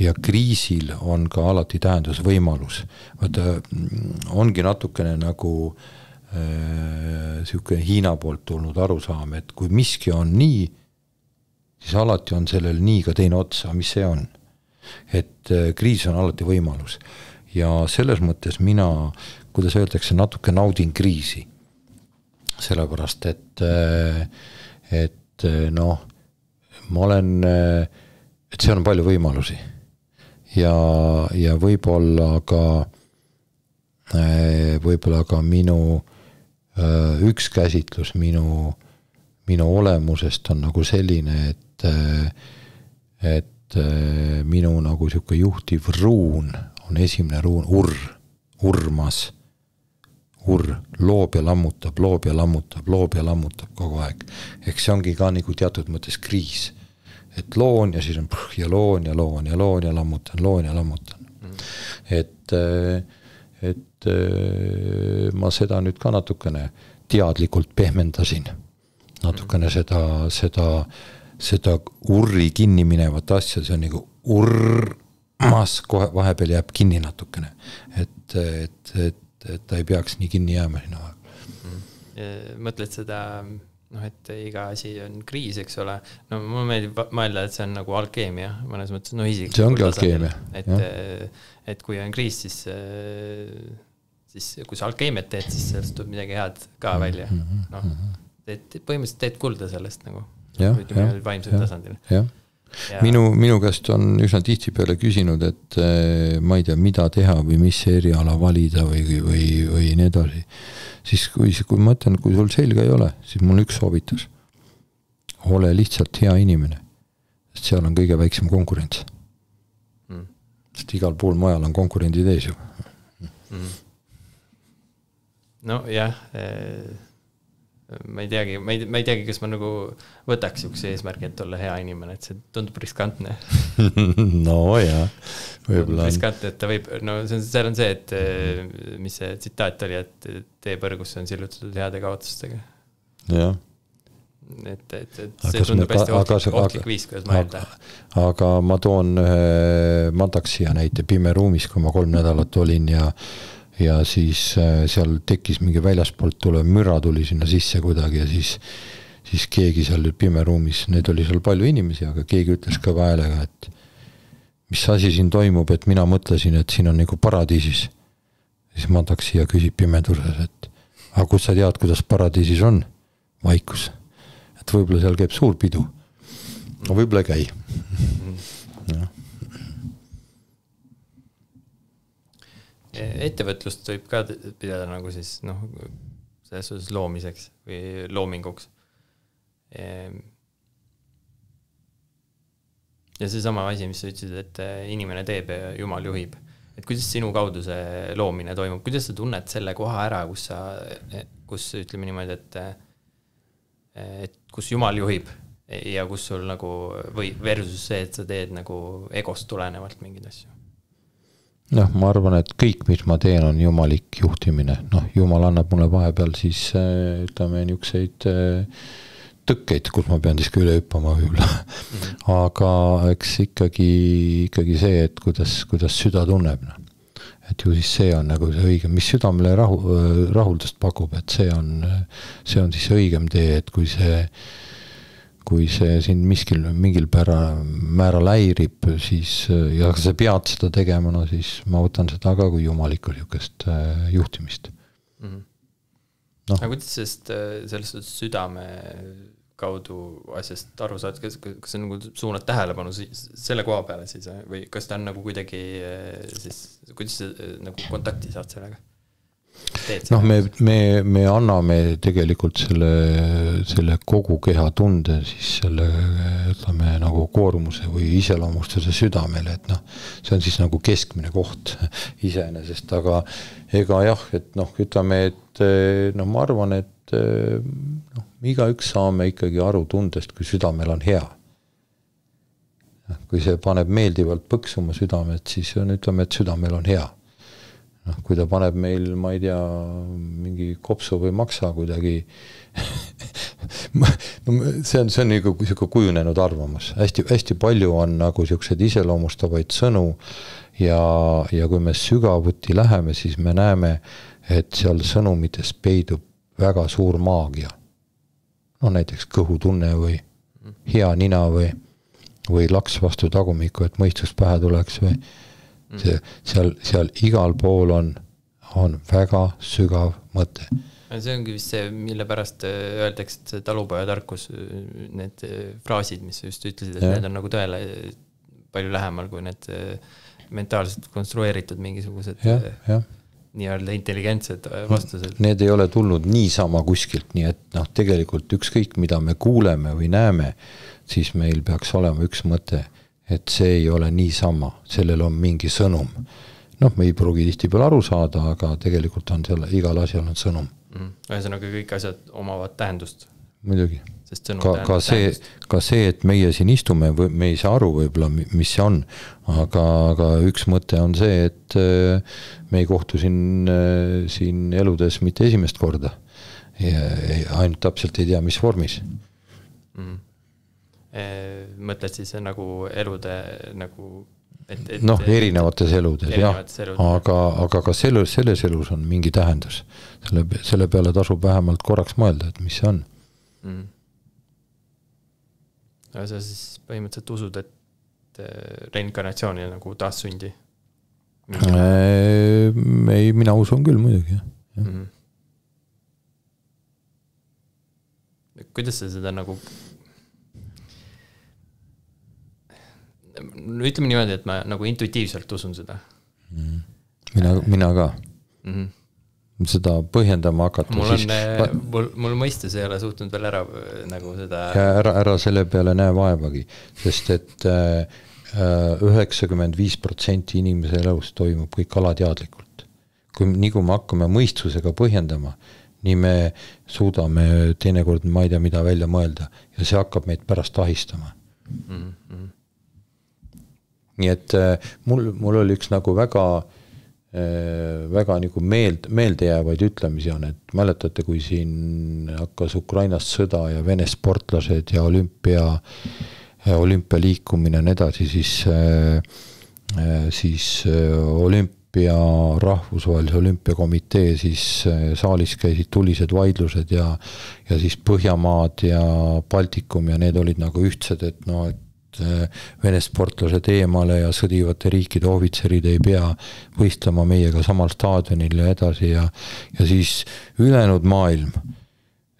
ja kriisil on ka alati tähendusvõimalus. Ongi natukene nagu selline Hiina poolt tulnud arusaam, et kui miski on nii, siis alati on sellel nii ka teine otsa, mis see on. Et kriis on alati võimalus ja selles mõttes mina, kuidas öeldakse, natuke naudin kriisi. Sellepärast, et noh, ma olen, et see on palju võimalusi ja võib-olla ka minu üks käsitlus minu minu olemusest on nagu selline, et minu nagu siuke juhtiv ruun on esimene ruun urmas. Loob ja lammutab kogu aeg. Ehk see ongi ka nagu teatud mõttes kriis. Et loon ja siis on ja loon ja lammutan. Et ma seda nüüd ka natukene teadlikult pehmendasin. Natukene seda urri kinni minevat asja, see on nagu urmas, kohe vahepeal jääb kinni natukene. Et ta ei peaks nii kinni jääma sinu aeg. Mõtled seda, et iga asi on kriis, eks ole. No mulle meeldib mõelda, et see on nagu alkeemia, mõnes mõttes, isegi. See ongi alkeemia. Et kui on kriis, siis kui sa alkeemiat teed, siis sellest tuleb midagi head ka välja. Põhimõtteliselt teed kulda sellest nagu. Vaimsel tasandil. Jah. Minu käest on üsna tihti peale küsinud, et ma ei tea, mida teha või mis eriala valida või nii edasi. Siis kui ma ütlen, kui sul selga ei ole, siis mul üks soovitus. Ole lihtsalt hea inimene. Sest seal on kõige väiksem konkurents. Sest igal pool mujal on konkurendid ees ju. No jah, ma ei teagi, kas ma nagu võtaks üks eesmärgi, et olla hea inimene, et see tundub riskantne. No jah, võib-olla. Riskantne, et ta võib, seal on see, et mis see tsitaat oli, et tee põrgusse on sillutatud heade kaotustega. Jah. Et see tundub hästi ohtlik viis, kuidas mõelda. Aga ma toon Mandaxia näite pime ruumis, kui ma 3 nädalat olin ja siis seal tekkis mingi väljaspoolt tulev müra tuli sinna sisse kuidagi ja siis keegi seal pime ruumis, need oli seal palju inimesi, aga keegi ütles ka häälega, et mis asi siin toimub, et mina mõtlesin, et siin on nagu paradiisis. Siis Mandaxia küsib pimeduses, et aga kus sa tead, kuidas paradiisis on? Vaikus. Et võib-olla seal käib suur pidu. No võib-olla käi. Ettevõtlust võib ka pidada nagu siis selles suhtes loomiseks või loominguks. Ja see sama asi, mis sa ütlesid, et inimene teeb ja Jumal juhib. Et kuidas sinu kaudu see loomine toimub? Kuidas sa tunned selle koha ära, kus ütleme niimoodi, et kus Jumal juhib ja kus sul nagu, või versus see, et sa teed nagu egost tulenevalt mingid asju? Ma arvan, et kõik, mis ma teen, on jumalik juhtimine. Jumal annab mulle vahepeal siis, ütleme, niukseid tõkkeid, kus ma pean siis ka üle hüppama võib-olla. Aga eks ikkagi see, et kuidas süda tunneb. Et ju siis see on nagu see õigem, mis südamele rahuldust pakub, et see on siis õigem tee, et kui see siin mingil määral häirib, siis, ja sa pead seda tegema, siis ma võtan seda ka kui jumalikku niisugust juhtimist. Aga kuidas sellest südame kaudu asjast aru saad, kas sa nagu suunad tähelepanu selle koha peale siis, või kas ta on nagu kuidagi siis, kuidas sa nagu kontakti saad sellega? Me anname tegelikult selle kogu keha tunde siis selle, ütleme, nagu koormuse või iseloomustuse südamele, et see on siis nagu keskmine koht iseenesest, aga ega jah, et ütleme, et ma arvan, et igaüks saame ikkagi aru tundest, kui südamel on hea. Kui see paneb meeldivalt põksuma südamet, siis ütleme, et südamel on hea. Kui ta paneb meil, ma ei tea, mingi kopsu või maksa kuidagi, see on nagu kujunenud arvamus. Hästi palju on nagu sellised iseloomustavaid sõnu ja kui me sügavuti läheme, siis me näeme, et seal sõnumites peidub väga suur maagia. Näiteks kõhutunne või hea nina või laks vastu tagumikku, et mõistus pähe tuleks või seal igal pool on väga sügav mõte. See ongi vist see, mille pärast öeldakse, et see talupojatarkus, need fraasid, mis just ütlesid, et need on nagu tõele palju lähemal kui need mentaalselt konstrueeritud mingisugused nii-öelda intelligentsed vastused. Need ei ole tulnud niisama kuskilt, nii et noh, tegelikult ükskõik, mida me kuuleme või näeme, siis meil peaks olema üks mõte, et see ei ole niisama, sellel on mingi sõnum. Noh, me ei pruugi tihti peale aru saada, aga tegelikult on seal igal asjal on sõnum. Ühesõnaga kõik asjad omavad tähendust. Muidugi. Ka see, et meie siin istume, me ei saa aru võib-olla, mis see on, aga üks mõte on see, et me ei kohtu siin eludes mitte esimest korda. Ainult täpselt ei tea, mis vormis. Mõtled siis nagu elude nagu erinevates eludes, jah, aga ka selles elus on mingi tähendus. Selle peale tasub vähemalt korraks mõelda, et mis see on. Ja sa siis põhimõtteliselt usud, et reinkarnatsioonil nagu taassundi? Ei, mina usun küll muidugi, jah. Kuidas sa seda nagu ütleme niimoodi, et ma nagu intuitiivselt usun seda. Mina ka. Seda põhjendama hakata. Mul mõistes ei ole suutnud veel ära nagu seda... Ära selle peale näe vaevagi, sest et 95% inimese elus toimub kõik alateadlikult. Nii kui me hakkame mõistusega põhjendama, nii me suudame teinekord ma ei tea mida välja mõelda ja see hakkab meid pärast ahistama. Nii et mul oli üks nagu väga nagu meeldejäävaid ütlemisi on, et mäletate, kui siin hakkas Ukrainast sõda ja Vene sportlased ja olümpialiikumine ja edasi, siis rahvusvahelise olümpiakomitee siis saalis käisid tulised vaidlused ja siis Põhjamaad ja Baltikum ja need olid nagu ühtsed, et no, et Vene sportlased eemale ja sõdivate riikide ohvitserid ei pea võistlema meiega samal staadionil ja edasi ja siis ülejäänud maailm,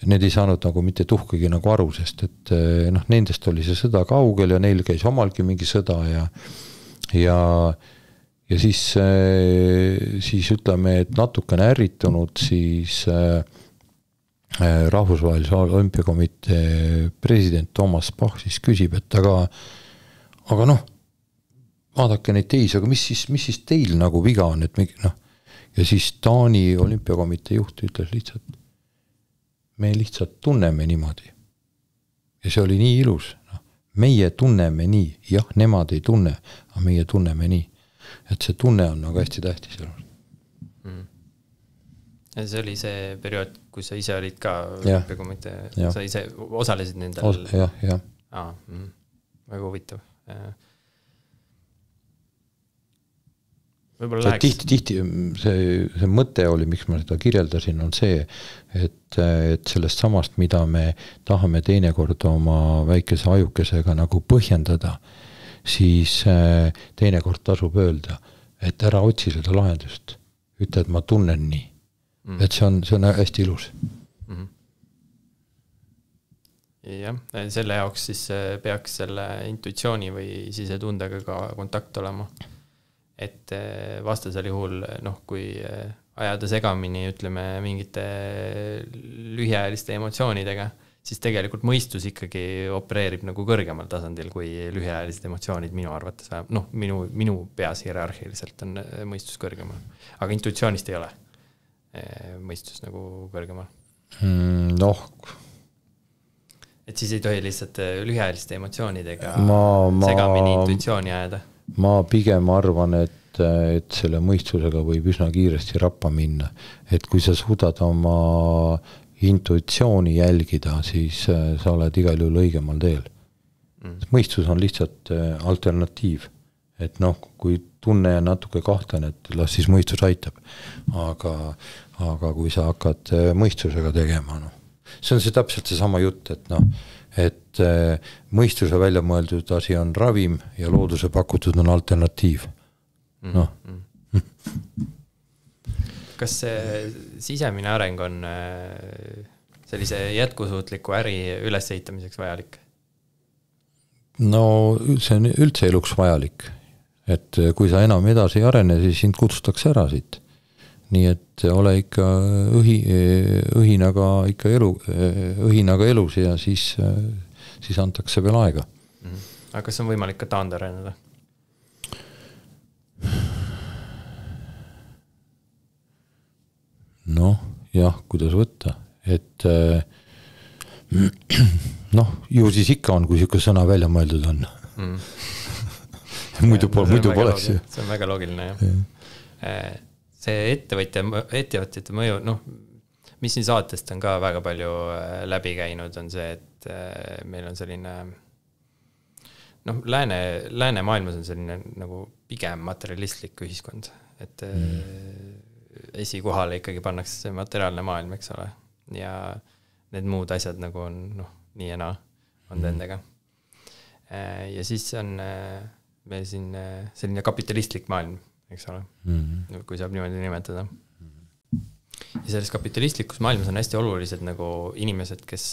need ei saanud nagu mitte tuhkagi nagu aru, sest et noh, nendest oli see sõda kaugel ja neil käis omalgi mingi sõda ja siis ütleme, et natukene ärritunud siis rahvusvahelise olümpiakomitee president Toomas Bach siis küsib, et aga noh, vaadake neid teisi, aga mis siis teil nagu viga on, et ja siis Taani olümpiakomitee juht ütles lihtsalt, me lihtsalt tunneme niimoodi. Ja see oli nii ilus. Meie tunneme nii, jah, nemad ei tunne, aga meie tunneme nii. Et see tunne on nagu hästi tähtis elus. Ja see oli see periood, kui sa ise olid ka olümpiakomitee, sa ise osalesid nendel? Jah. Väga huvitav. Võib-olla läheks... Tihti see mõte oli, miks ma seda kirjeldasin, on see, et sellest samast, mida me tahame teinekord oma väikese ajukesega nagu põhjendada, siis teinekord tasub öelda, et ära otsi seda lahendust. Ütle, et ma tunnen nii. Et see on hästi ilus. Jah, selle jaoks siis peaks selle intuitsiooni või sisetundega ka kontakt olema. Et vastasel juhul, kui ajada segamini, ütleme, mingite lühiajaliste emotsioonidega, siis tegelikult mõistus ikkagi opereerib nagu kõrgemal tasandil kui lühiajalised emotsioonid minu arvates. Minu peas hierarhiliselt on mõistus kõrgemal. Aga intuitsioonist ei ole mõistus nagu kõrgemal. Et siis ei tohi lihtsalt lühiajaliste emotsioonidega segamini intuitsiooni ajada. Ma pigem arvan, et selle mõistusega võib üsna kiiresti rappa minna. Et kui sa suudad oma intuitsiooni jälgida, siis sa oled igal juhul õigemal teel. Mõistus on lihtsalt alternatiiv. Et kui tunne on natuke kahtlen, et las siis mõistus aitab. Aga kui sa hakkad mõistusega tegema, see on see täpselt see sama jutt, et mõistuse välja mõeldud asi on ravim ja looduse pakutud on alternatiiv. Kas see sisemine areng on sellise jätkusuutliku äri ülesehitamiseks vajalik? See on üldse eluks vajalik. Et kui sa enam edasi ei arene, siis sind kutsutakse ära siit. nii et ole ikka õhinaga ikka õhinaga elus ja siis antakse veel aega. Aga kas on võimalik ka taandareneda? Noh, jah, kuidas võtta, et ju siis ikka on, kui siuke sõna välja mõeldud on. Muidu poleks. See on väga loogiline, jah. See ettevõtjate mõju, mis siin saatest on ka väga palju läbi käinud, on see, et meil on selline, lääne maailmas on selline nagu pigem materialistlik ühiskond, et esikohale ikkagi pannakse see materiaalne maailm, eks ole, ja need muud asjad nagu on, nii ja naa on tendega. Ja siis on meil siin selline kapitalistlik maailm, eks ole, kui saab niimoodi nimetada. Ja selles kapitalistlikus maailmas on hästi olulised nagu inimesed, kes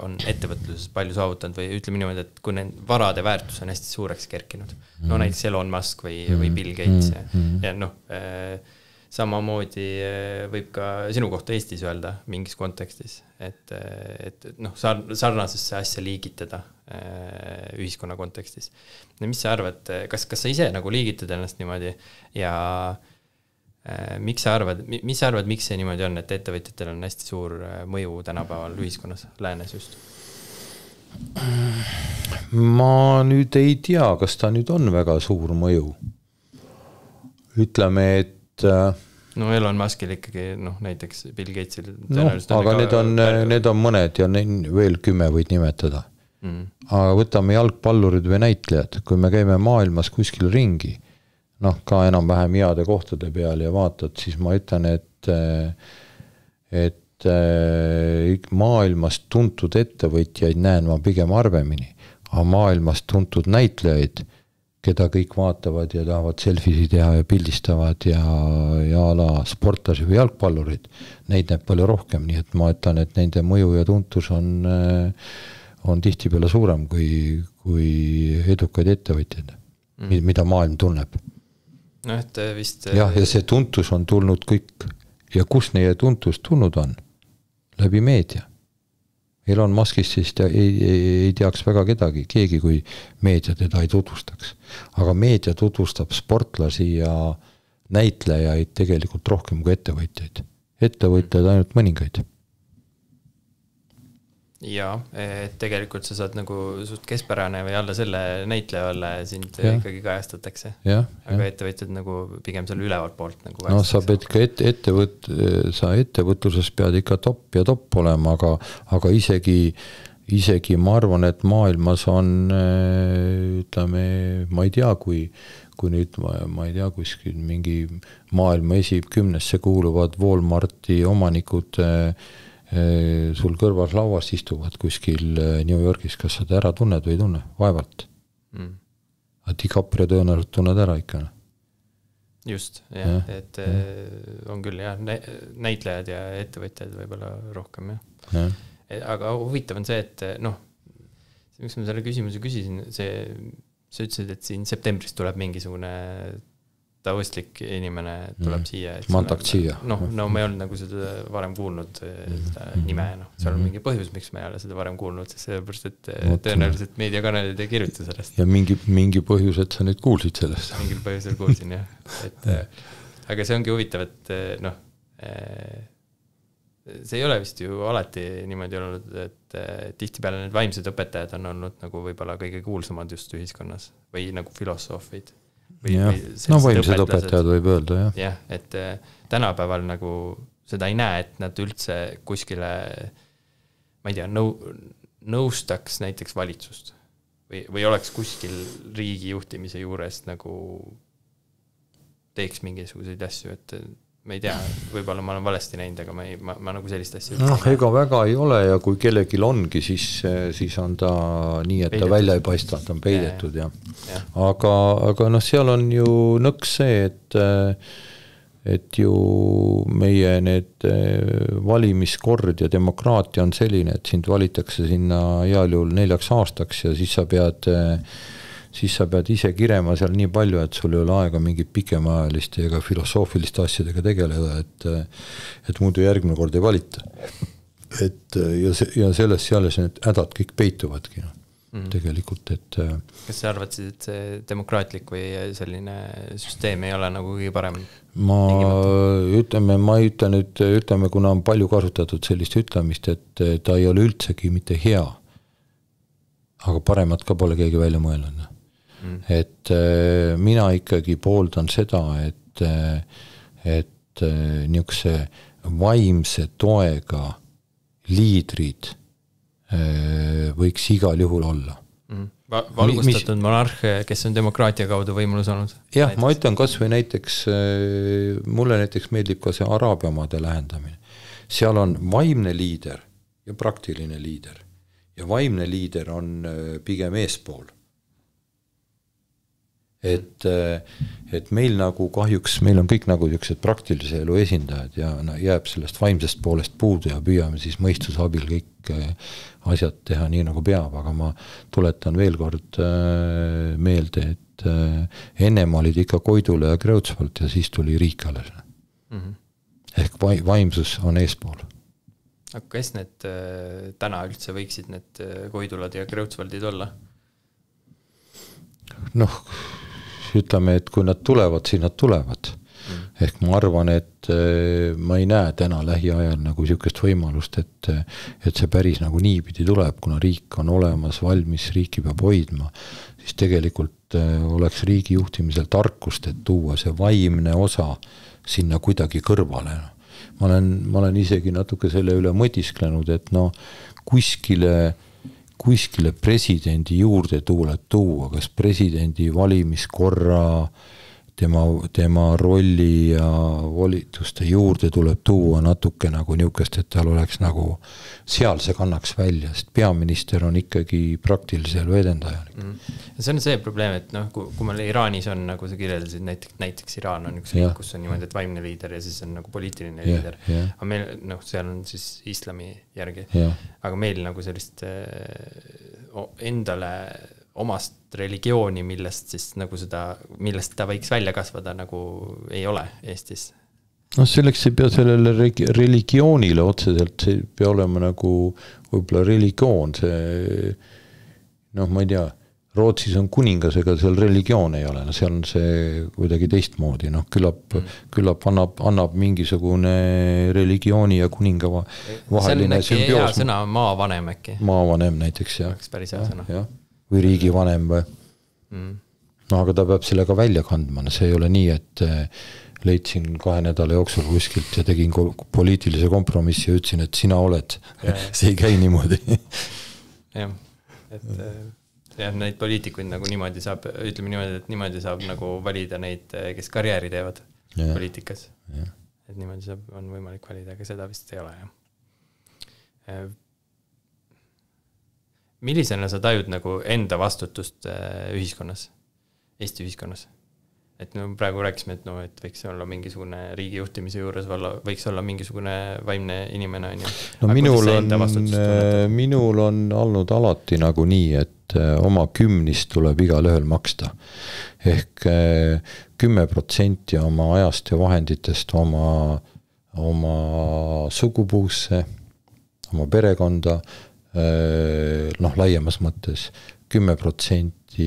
on ettevõtluses palju saavutanud või ütleme niimoodi, et kui need varade väärtus on hästi suureks kerkinud. Näiteks Elon Musk või Bill Gates ja samamoodi võib ka sinu kohta Eestis öelda mingis kontekstis, et sarnasesse asja liigitada ühiskonna kontekstis. Mis sa arvad, kas sa ise nagu liigitad ennast niimoodi ja mis sa arvad, miks see niimoodi on, et ettevõtjatel on hästi suur mõju tänapäeval ühiskonnas, läänes just? Ma nüüd ei tea, kas ta nüüd on väga suur mõju. Ütleme, et Elon Muskil ikkagi, näiteks Bill Gatesil aga need on mõned ja veel 10 võid nimetada. Aga võtame jalgpallurid või näitlejad, kui me käime maailmas kuskil ringi, ka enam-vähem heade kohtade peal ja vaatad, siis ma ütlen, et maailmas tuntud ettevõtjaid näen ma pigem harvemini, aga maailmas tuntud näitlejaid, keda kõik vaatavad ja tahavad selfie'si teha ja pildistavad ja ala sportlasi või jalgpallurid, neid näeb palju rohkem, nii et ma ütlen, et nende mõju ja tuntus on tihtipeale suurem kui edukaid ettevõtjaid, mida maailm tunneb. Ja see tuntus on tulnud kõik ja kus neie tuntus tulnud on? Läbi meedia. Elon Muskist siis ei teaks väga keegi, kui meedia teda ei tutvustaks. Aga meedia tutvustab sportlasi ja näitlejaid tegelikult rohkem kui ettevõtjaid. Ettevõtjaid ainult mõningaid. Ja, tegelikult sa saad nagu suht keskpärane või alla selle näitleja alla sind ikkagi kajastatakse. Aga ettevõtjad nagu pigem seal ülevalt poolt nagu kajastatakse. Sa pead ikka ettevõtluses pead ikka top olema, aga isegi ma arvan, et maailmas on, ütleme, ma ei tea, kui nüüd, ma ei tea, kuskil mingi maailma 10 kuuluvad Walmarti omanikud sul kõrvas lauas istuvad kuskil New Yorgis, kas sa ära tunned või ei tunne? Vaevalt. Aga DiCaprio tõenäoliselt tunned ära ikka. Just, jah. Et on küll jah, näitlejad ja ettevõtjad võib-olla rohkem, jah. Aga huvitav on see, et miks ma selle küsimuse küsisin, sa ütlesid, et siin septembris tuleb mingisugune taustlik inimene tuleb siia. Mantakt siia. Ma ei olnud nagu seda varem kuulnud seda nime. Seal on mingi põhjus, miks ma ei ole seda varem kuulnud, sest sellepärast, et tõenäoliselt meediakanalid ei kirjuta sellest. Ja mingi põhjus, et sa nüüd kuulsid sellest. Mingil põhjusel kuulsin, jah. Aga see ongi huvitav, et see ei ole vist ju alati niimoodi olnud, et tihtipeale need vaimsed õpetajad on olnud nagu võib-olla kõige kuulsamad just ühiskonnas või nagu filosoofid. Vaimsed õpetajad võib öelda, jah. Jah, et tänapäeval nagu seda ei näe, et nad üldse kuskile, ma ei tea, nõustaks näiteks valitsust või oleks kuskil riigi juhtimise juures nagu teeks mingisuguseid asju, et ma ei tea, võib-olla ma olen valesti näinud, aga ma nagu sellist asja ega väga ei ole ja kui kellegil ongi, siis on ta nii, et ta välja ei paista, ta on peidetud, jah. Aga seal on ju nõks see, et ju meie need valimiskord ja demokraatia on selline, et sind valitakse sinna heal juhul 4 aastaks ja siis sa pead siis sa pead ise kirema seal nii palju, et sul ei ole aega mingit pikemaajaliste ega filosoofiliste asjadega tegeleda, et muidu järgmine kord ei valita. Et ja selles seales need hädad kõik peituvadki tegelikult, et kas sa arvad siis, et see demokraatlik või selline süsteem ei ole nagu kõige parem? Ma ei ütle nüüd, kuna on palju kasutatud sellist ütlemist, et ta ei ole üldsegi mitte hea, aga paremat ka pole keegi välja mõelnud. Et mina ikkagi pooldan seda, et niisuguse vaimse toega liidrid võiks igal juhul olla. Valgustatud monarh, kes on demokraatia kaudu võimulus olnud? Jah, näiteks. Ma ütlen kas või näiteks, mulle näiteks meeldib ka see Araabia maade lähendamine. Seal on vaimne liider ja praktiline liider. Ja vaimne liider on pigem eespool. Et meil nagu kahjuks, meil on kõik nagu niisugused praktilise elu esindajad ja jääb sellest vaimsest poolest puudu ja püüame siis mõistuse abil kõik asjad teha nii nagu peab, aga ma tuletan veel kord meelde, et ennem olid ikka Koidula ja Kreutzwald ja siis tuli riik alles. Ehk vaimsus on eespool. Aga kes need täna üldse võiksid need Koidulad ja Kreutzwaldid olla? Ütleme, et kui nad tulevad, siis nad tulevad. Ehk ma arvan, et ma ei näe täna lähiajal nagu niisugust võimalust, et see päris nagu niipidi tuleb, kuna riik on olemas, valmis, riiki peab hoidma, siis tegelikult oleks riigi juhtimisel tarkust, et tuua see vaimne osa sinna kuidagi kõrvale. Ma olen isegi natuke selle üle mõtisklenud, et kuskile presidendi juurde tuleb tuua, kas presidendi valimiskorra, tema rolli ja volituste juurde tuleb tuua natuke nagu niukest, et tal oleks nagu seal see kannaks välja, sest peaminister on ikkagi praktilisel vedendaja. See on see probleem, et kui meil Iraanis on, nagu sa kirjeldasid, näiteks Iraan on üks riik, kus on niimoodi, et vaimne liider ja siis on nagu poliitiline liider. Aga meil, seal on siis islami järgi. Aga meil nagu sellist endale omast religiooni, millest ta võiks välja kasvada, nagu ei ole Eestis. Selleks ei pea sellele religioonile otseselt, see ei pea olema nagu võib-olla religioon, see, ma ei tea, Rootsis on kuningasega, seal religioon ei ole, seal on see kuidagi teistmoodi, küllap annab mingisugune religiooni ja kuninga vaheline sümbioos. See on hea sõna, maavanem äkki. Maavanem näiteks, jah. Oleks päris hea sõna. Või riigivanem või. Aga ta peab sellega välja kandma, see ei ole nii, et leidsin 2 nädala jooksul kuskilt ja tegin poliitilise kompromissi ja ütlesin, et sina oled. See ei käi niimoodi. Jah, et neid poliitikuid nagu niimoodi saab, ütleme niimoodi, et niimoodi saab nagu valida neid, kes karjääri teevad poliitikas. Et niimoodi on võimalik valida, aga seda vist ei ole. Millisena sa tajud nagu enda vastutust ühiskonnas, Eesti ühiskonnas? Et praegu rääkisime, et võiks olla mingisugune riigi juhtimise juures, võiks olla mingisugune vaimne inimene. Minul on olnud alati nagu nii, et oma 10 tuleb igal ühel maksta. Ehk 10% oma ajast ja vahenditest oma sugupuusse, oma perekonda, laiemas mõttes 10%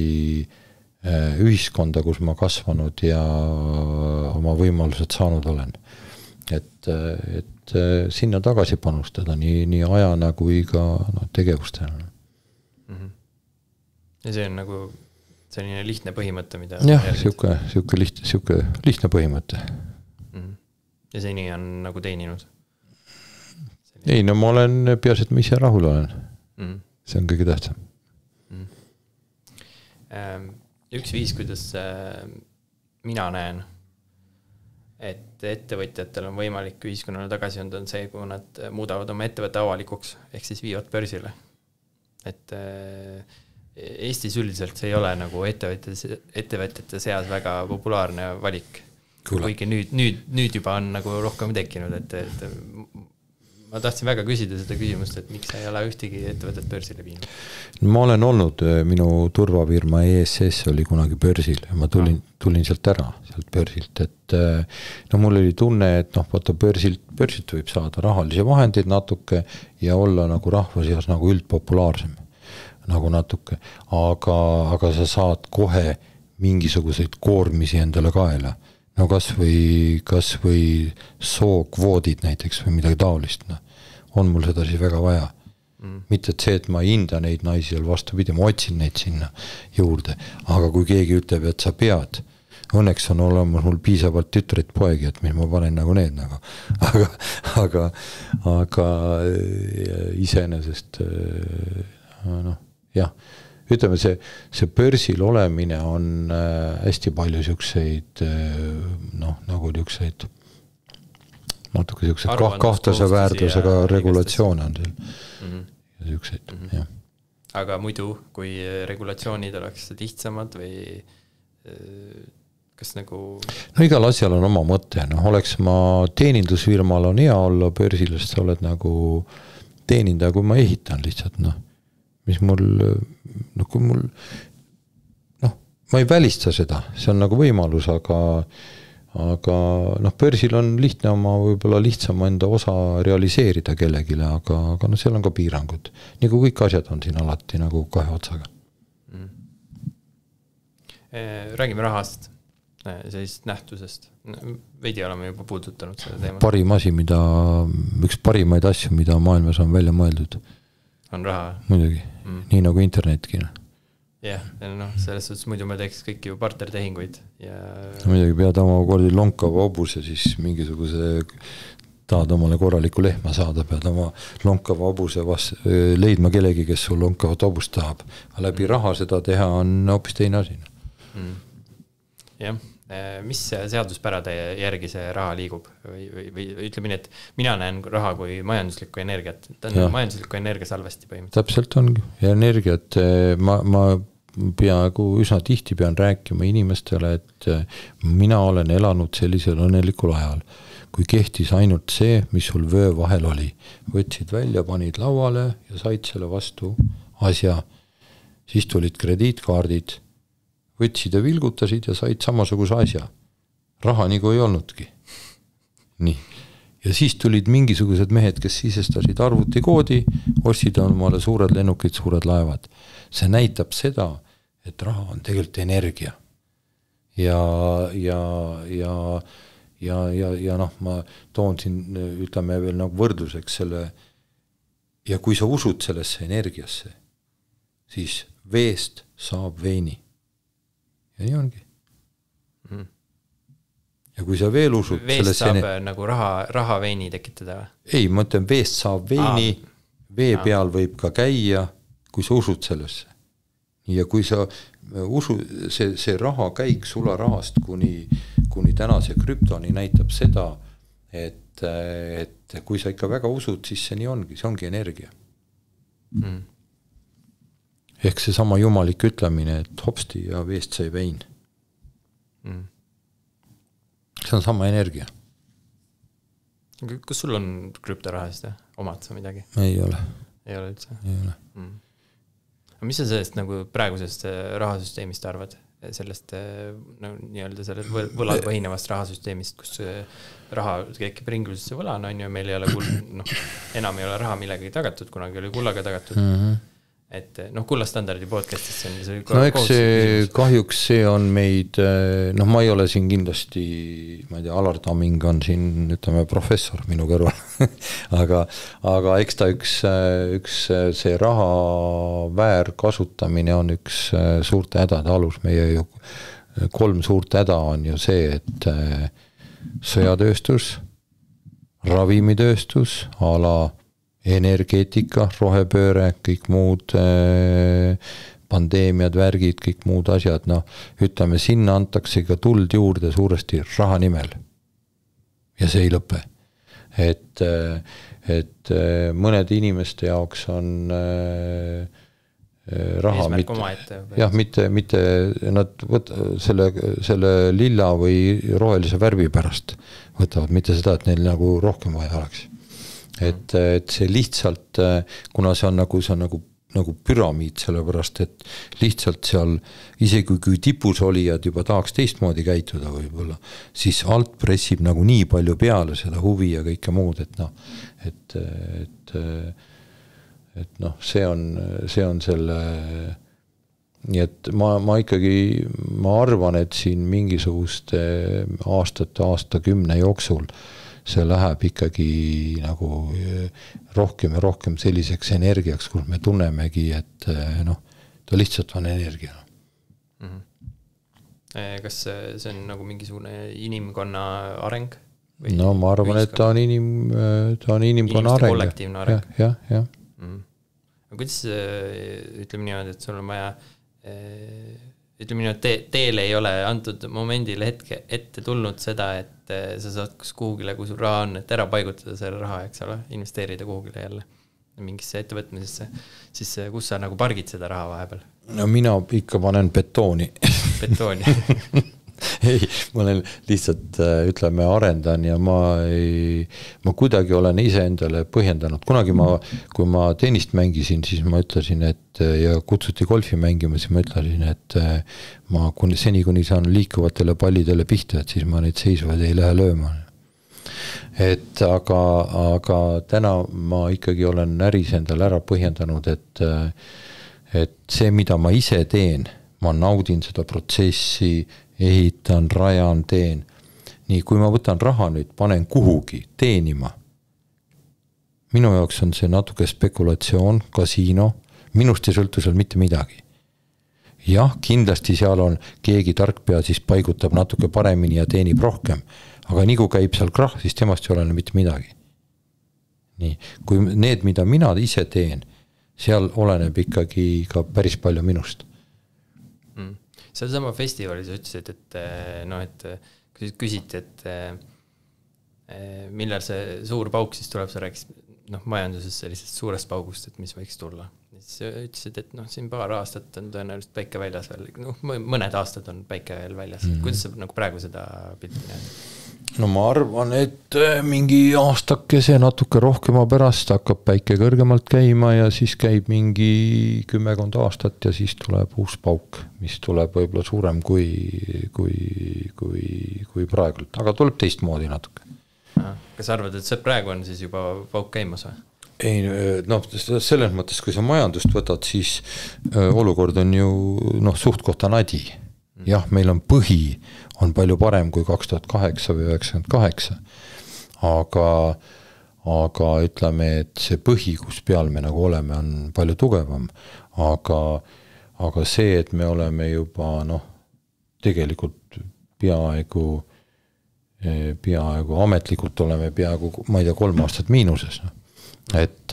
ühiskonda, kus ma kasvanud ja oma võimalused saanud olen. Et sinna tagasi panustada nii ajana kui ka tegevustena. Ja see on nagu selline lihtne põhimõte, mida... Jah, siuke lihtne põhimõte. Ja see nii on nagu teeninud? Ei, ma olen peaasi, et ma ise rahul olen. See on kõige tähtsam. Üks viis, kuidas mina näen, et ettevõtjatel on võimalik ühiskonnale tagasi on see, kui nad muudavad oma ettevõtte avalikuks, ehk siis viivad börsile. Et Eestis üldiselt see ei ole nagu ettevõtjate seas väga populaarne valik. Kuigi nüüd juba on nagu rohkem tekkinud, et ma tahtsin väga küsida seda küsimust, et miks sa ei ole ühtegi ettevõtet börsile viinud? Ma olen olnud, minu turvafirma ESS oli kunagi börsil ja ma tulin sealt ära, sealt börsilt, et no mul oli tunne, et vaata börsilt võib saada rahalisi vahendeid natuke ja olla nagu rahva seas nagu üldpopulaarsem, nagu natuke, aga sa saad kohe mingisuguseid koormisi endale kaela. No kas või sookvoodid näiteks või midagi taolist, on mul seda siis väga vaja. Mitte et see, et ma hinda neid naisi seal vastupidi, ma otsin neid sinna juurde, aga kui keegi ütleb, et sa pead, õnneks on olemas mul piisavalt tütreid poegi, et mis ma panen nagu need nagu, aga iseenesest jah, ütleme, see börsil olemine on hästi palju siukseid, nagu niukseid natuke siukseid kahtlase väärtusega regulatsioone on seal ja siukseid, jah. Aga muidu, kui regulatsioonid oleks lihtsamad või kas nagu... No igal asjal on oma mõte, oleks ma teenindusfirmal on hea olla börsil, sest sa oled nagu teenindaja, kui ma ehitan lihtsalt, mis kui mul, ma ei välista seda, see on nagu võimalus, aga börsil on lihtne oma võib-olla lihtsam enda osa realiseerida kellegile, aga seal on ka piirangud. Nii kui kõik asjad on siin alati nagu kahe otsaga. Räägime rahast, sellisest nähtusest. Veidi oleme juba puudutanud seda teemat. Parim asi, üks parimaid asju, mida maailmas on välja mõeldud. On raha? Muidugi, nii nagu internetki. Jah, selles suhtes muidu me teeks kõik ju partnertehinguid. Muidugi pead oma kordi lonkava hobuse, siis mingisuguse tahad omale korraliku lehma saada, pead oma lonkava hobuse leidma kellegi, kes sul lonkavat hobust tahab. Läbi raha seda teha on hoopis teine asi. Jah. Mis seaduspärade järgi see raha liigub või ütleme nii, et mina näen raha kui majanduslikku energiat, ta on majanduslikku energia salvesti põhimõtteliselt. Täpselt ongi ja energiat ma peaaegu üsna tihti pean rääkima inimestele, et mina olen elanud sellisel õnnelikul ajal, kui kehtis ainult see, mis sul vöö vahel oli. Võtsid välja, panid lauale ja said selle vastu asja, siis tulid krediitkaardid, võtsid ja vilgutasid ja said samasuguse asja. Raha nagu ei olnudki. Nii. Ja siis tulid mingisugused mehed, kes sisestasid arvutikoodi, ostsid omale suured lennukid, suured laevad. See näitab seda, et raha on tegelikult energia. Ja ma toon siin, ütleme veel nagu võrdluseks selle, ja kui sa usud sellesse energiasse, siis veest saab veini. Ja nii ongi. Ja kui sa veel usud... Veest saab nagu raha veini tekitada? Ei, ma ütlen, veest saab veini, vee peal võib ka käia, kui sa usud sellesse. Ja kui sa usud, see raha käik sula rahast kuni tänase krüptoni näitab seda, et kui sa ikka väga usud, siis see nii ongi, see ongi energia. Ehk see sama jumalik ütlemine, et hopsti ja veest sai vein. See on sama energia. Kas sul on krüptorahast? Omad sa midagi? Ei ole. Ei ole üldse? Ei ole. Mis sa sellest nagu praegusest rahasüsteemist arvad? Sellest nii-öelda selle võlal põhinevast rahasüsteemist, kus raha käib ringlusesse võlana, on ju, meil ei ole enam ei ole raha millegagi tagatud, kunagi oli kullaga tagatud. Et kullastandardi podcastis on see eks see, kahjuks see on meid, ma ei ole siin kindlasti, ma ei tea, Alar Tamming on siin, ütleme, professor minu kõrval, aga eks ta üks see raha väärkasutamine on üks suurte hädade alus, meie ju 3 suurt häda on ju see, et sõjatööstus, ravimitööstus, ala energeetika, rohepööre, kõik muud pandeemiad, värgid, kõik muud asjad, ütleme, sinna antakse ka tuld juurde suuresti raha nimel. Ja see ei lõpe. Et mõned inimeste jaoks on raha mitte nad selle lilla või rohelise värvi pärast võtavad, mitte seda, et neil nagu rohkem vaja oleks. et see lihtsalt, kuna see on nagu püramiid, sellepärast et lihtsalt seal, isegi kui tipus olijad juba tahaks teistmoodi käituda võib-olla, siis alt pressib nagu nii palju peale seda huvi ja kõike muud, et noh, et noh, see on selle, nii et ma ikkagi, ma arvan, et siin mingisuguste aastakümne jooksul see läheb ikkagi nagu rohkem ja rohkem selliseks energiaks, kus me tunnemegi, et noh, ta lihtsalt on energia. Kas see on nagu mingisugune inimkonna areng? No ma arvan, et ta on inimkonna areng. Kollektiivne areng. Jah. Kuidas, ütleme niimoodi, et sul on vaja, ütleme niimoodi, teele ei ole antud momendil hetke ette tulnud seda, et sa saad kuhugile, kui sul raha on, et ära paigutada selle raha, eks ole, investeerida kuhugile jälle mingisse ettevõtmisesse, siis kus sa nagu pargid seda raha vahepeal? No mina ikka panen betooni. Betooni? Ei, ma olen lihtsalt, ütleme, arendan ja ma kuidagi olen ise endale põhjendanud. Kunagi kui ma tennist mängisin, siis ma ütlesin, et ja kutsuti golfi mängima, siis ma ütlesin, et ma seni kuni saan liikuvatele pallidele pihta, et siis ma neid seisvaid ei lähe lööma. Et aga täna ma ikkagi olen äris endale ära põhjendanud, et see, mida ma ise teen, ma naudin seda protsessi, ehitan, rajan, teen. Nii, kui ma võtan raha nüüd, panen kuhugi teenima. Minu jaoks on see natuke spekulatsioon, kasiino, minust ei sõltu seal mitte midagi. Jah, kindlasti seal on keegi tarkpea, siis paigutab natuke paremini ja teenib rohkem, aga nii kui käib seal krahh, siis temast ei ole mitte midagi. Nii, kui need, mida mina ise teen, seal oleneb ikkagi ka päris palju minust. Seal sama festivalis ütlesid, et no, et kui küsiti, et millal see suur pauk siis tuleb, sa rääkis majanduses sellisest suurest paugust, et mis võiks tulla. Siis ütlesid, et siin paar aastat on tõenäoliselt päike väljas veel, mõned aastad on päike veel väljas. Kuidas sa nagu praegu seda pilti näed? No ma arvan, et mingi aastakese natuke rohkema pärast hakkab päike kõrgemalt käima ja siis käib mingi 10 aastat ja siis tuleb uus pauk, mis tuleb võib-olla suurem kui praegu, aga tuleb teistmoodi natuke. Kas arvad, et see praegu on siis juba pauk käimas või? Ei, selles mõttes, kui sa majandust võtad, siis olukord on ju suht kohta nadi. Jah, meil on põhi on palju parem kui 2008 või 1998, aga ütleme, et see põhi, kus peal me nagu oleme, on palju tugevam, aga see, et me oleme juba tegelikult peaaegu ametlikult oleme peaaegu, ma ei tea, 3 aastat miinuses, et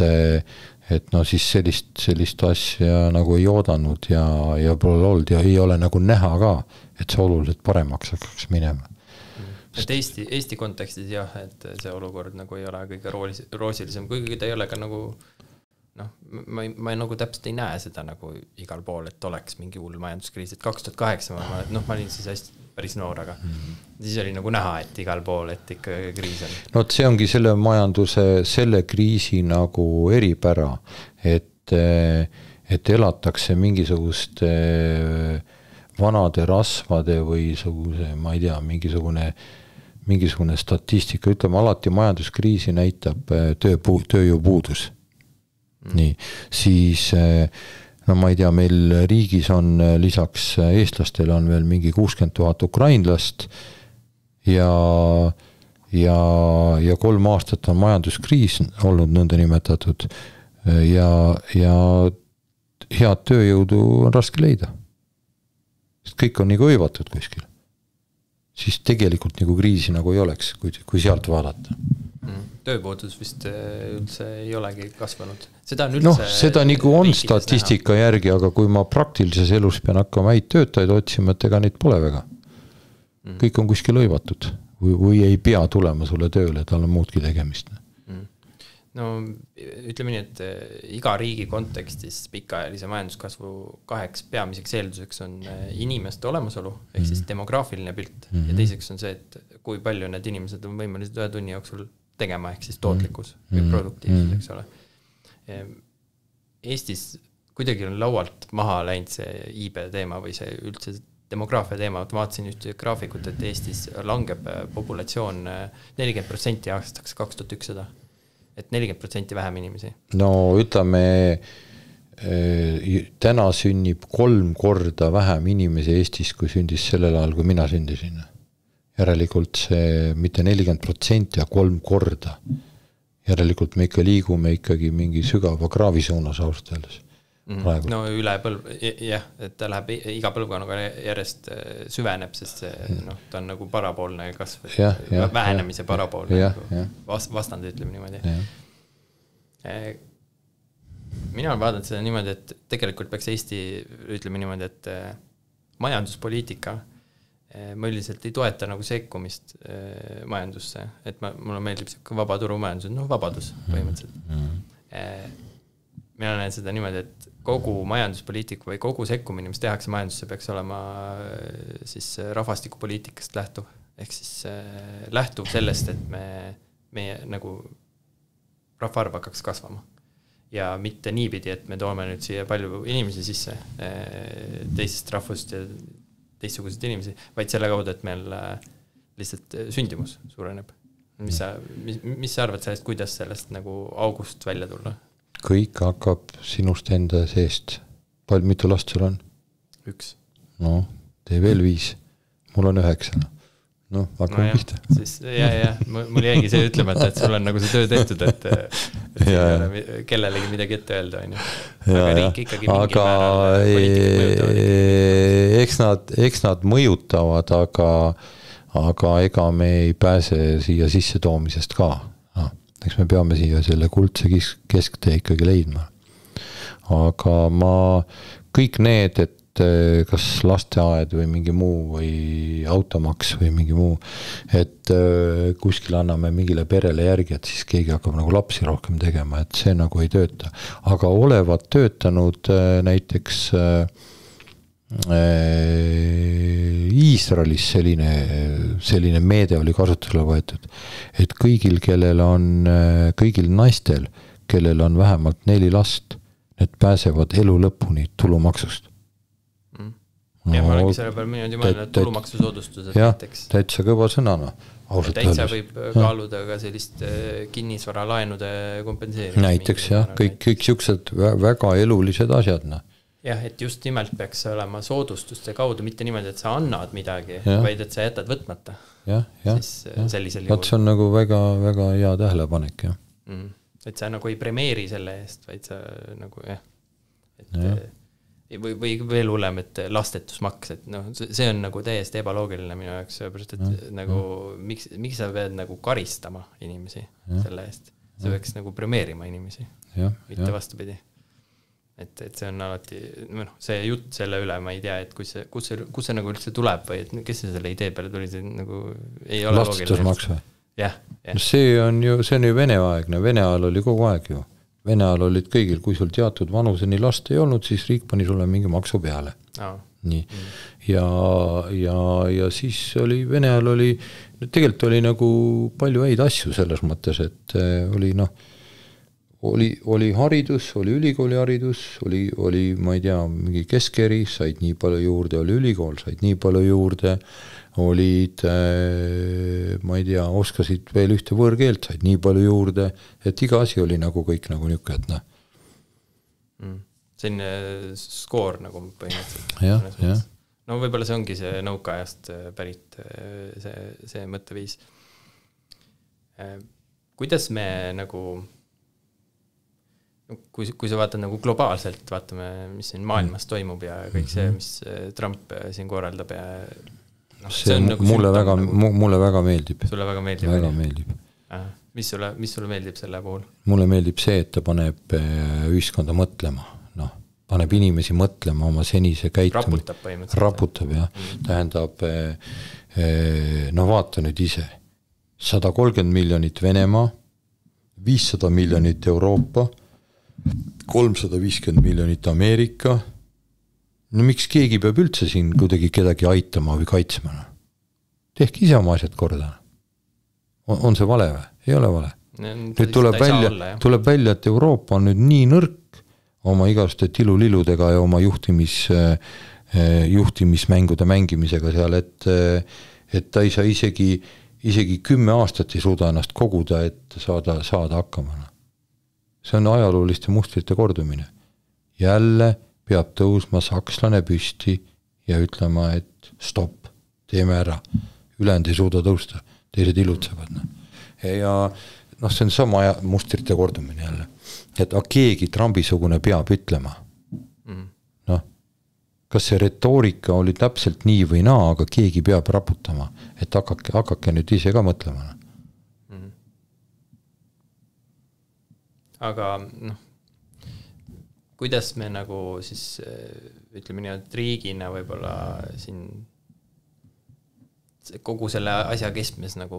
siis sellist asja nagu ei oodanud ja pole olnud ja ei ole nagu näha ka, et see oluliselt paremaks hakkaks minema. Et Eesti kontekstis jah, et see olukord nagu ei ole kõige roosilisem, kuigi ta ei ole ka nagu ma nagu täpselt ei näe seda nagu igal pool, et oleks mingi hull majanduskriis, et 2008 ma olin siis hästi päris noor, aga siis oli nagu näha, et igal pool, et ikka kriis on. No see ongi selle majanduse, selle kriisi nagu eripära, et elatakse mingisuguste vanade rasvade või ma ei tea, mingisugune statistika, ütleme alati majanduskriisi näitab tööjõupuudus. Nii, siis ma ei tea, meil riigis on lisaks eestlastele on veel mingi 60 000 ukrainlast ja 3 aastat on majanduskriis olnud nõnda nimetatud ja head tööjõudu on raske leida. Sest kõik on nagu õivatud kuskil. Siis tegelikult nagu kriisi nagu ei oleks, kui sealt vaadata. Tööpuudus vist üldse ei olegi kasvanud. Seda on üldse seda nagu on statistika järgi, aga kui ma praktilises elus pean hakkama häid töötajaid otsima, et ega neid pole väga. Kõik on kuskil õivatud või ei pea tulema sulle tööle, tal on muudki tegemist. No ütleme nii, et iga riigi kontekstis pikaajalise majanduskasvu 2 peamiseks eelduseks on inimeste olemasolu, ehk siis demograafiline pilt ja teiseks on see, et kui palju need inimesed on võimelised 1 tunni jooksul tegema, ehk siis tootlikkus või produktiivsus, eks ole. Eestis kuidagi on laualt maha läinud see IB teema või see üldse demograafia teema, vaatasin just graafikut, et Eestis langeb populatsioon 40% aastaks 2100, et 40% vähem inimesi. No ütleme, täna sünnib 3 korda vähem inimesi Eestis, kui sündis sellel ajal, kui mina sündisin. Järelikult see mitte 40%, ja 3 korda. Järelikult me ikka liigume ikkagi mingi sügava kraavi suunas austeldes. Praegu. No üle jah, et ta läheb iga põlvkonnaga järjest süveneb, sest see, ta on nagu parapoolne kasv, vähenemise parapoolne, vastand ütleme niimoodi. Mina olen vaadanud seda niimoodi, et tegelikult peaks Eesti, ütleme niimoodi, et majanduspoliitika ma üldiselt ei toeta nagu sekkumist majandusse, et mulle meeldib vaba turumajandus, vabadus põhimõtteliselt. Mina näen seda niimoodi, et kogu majanduspoliitika või kogu sekkumine, mis tehakse majandusse, peaks olema siis rahvastikupoliitikast lähtuv. Ehk siis lähtuv sellest, et meie nagu rahvaarv hakkaks kasvama. Ja mitte niipidi, et me toome nüüd siia palju inimesi sisse, teisest rahvust ja teistsugused inimesi, vaid selle kaudu, et meil lihtsalt sündimus suureneb. Mis sa arvad sellest, kuidas sellest nagu august välja tulla? Kõik hakkab sinust enda seest. Mitu last sul on? 1. No, tee veel 5. Mul on 9. No, hakkame pihta. Siis, mul jäigi see ütlemata, et sul on nagu see töö tehtud, et kellelegi midagi ette öelda. Aga riik ikkagi mingi määral eks nad mõjutavad, aga ega me ei pääse siia sisse toomisest ka. Eks me peame siia selle kuldse kesktee ikkagi leidma. Aga kõik need, et kas lasteaed või mingi muu või automaks või mingi muu, et kuskil anname mingile perele järgi, et siis keegi hakkab nagu lapsi rohkem tegema, et see nagu ei tööta. Aga olevat töötanud näiteks Iisraelis selline meede oli kasutusele võetud, et kõigil naistel, kellel on vähemalt 4 last, need pääsevad elu lõpuni tulumaksust. Ja ma olengi selle peal mõelnud tulumaksusoodustused näiteks. Täitsa kõva sõnana. Täitsa võib kaaluda ka sellist kinnisvara laenude kompenseerimist. Näiteks jah, kõik siuksed väga elulised asjad. Jah, et just nimelt peaks olema soodustuste kaudu, mitte niimoodi, et sa annad midagi, vaid et sa jätad võtmata. Sellisel juhul. See on nagu väga, väga hea tähelepanek. Et sa nagu ei premeeri selle eest, vaid sa nagu või veel hullem, et lastetusmaks, et see on nagu täiesti ebaloogiline minu jaoks, et nagu miks sa pead nagu karistama inimesi selle eest. Sa peaks nagu premeerima inimesi, mitte vastupidi. Et see on alati, see jutt selle üle, ma ei tea, et kus see nagu üldse tuleb või et kes see selle idee peale tuli, see nagu ei ole loogiline. Lastetusmaks või? Jah. See on ju Vene aegne, Vene ajal oli kogu aeg ju. Vene ajal olid kõigil, kui sul teatud vanuseni last ei olnud, siis riik pani sulle mingi maksu peale. Nii. Ja siis oli, Vene ajal tegelikult oli nagu palju häid asju selles mõttes, et oli haridus, oli ülikooli haridus, oli ma ei tea, mingi keskeri, said nii palju juurde, oli ülikool, said nii palju juurde, olid, ma ei tea, oskasid veel ühte võõrkeelt, said nii palju juurde, et iga asi oli nagu kõik nagu niuke, et selline skoor nagu põhimõtteliselt. Jah. No võib-olla see ongi see nõukaajast pärit see mõtteviis. Kuidas me nagu kui sa vaatad nagu globaalselt, vaatame, mis siin maailmas toimub ja kõik see, mis Trump siin korraldab ja see on nagu mulle väga meeldib. Sulle väga meeldib? Väga meeldib. Mis sulle meeldib selle puhul? Mulle meeldib see, et ta paneb ühiskonda mõtlema, paneb inimesi mõtlema oma senise käitumine. Raputab põhimõtteliselt. Raputab, jah. Tähendab, vaata nüüd ise. 130 miljonit Venemaa, 500 miljonit Euroopa, 350 miljonit Ameerika. No miks keegi peab üldse siin kuidagi kedagi aitama või kaitsma? Tehke ise oma asjad korda. On see vale või? ei ole vale. Nüüd tuleb välja, et Euroopa on nüüd nii nõrk oma igaste tiluliludega ja oma juhtimismängude mängimisega seal, et ta ei saa isegi 10 aastat ei suuda ennast koguda, et saada hakkama. See on ajalooliste mustrite kordumine. Jälle peab tõusma sakslane püsti ja ütlema, et stopp, teeme ära. Ülejäänud ei suuda tõusta, teised ilutsevad. Ja see on sama mustrite kordumine jälle. Et keegi Trumpi-sugune peab ütlema. Kas see retoorika oli täpselt nii või naa, aga keegi peab raputama, et hakake nüüd ise ka mõtlema. Aga kuidas me nagu siis ütleme nii, et riigina võib-olla siin kogu selle asja keskmes nagu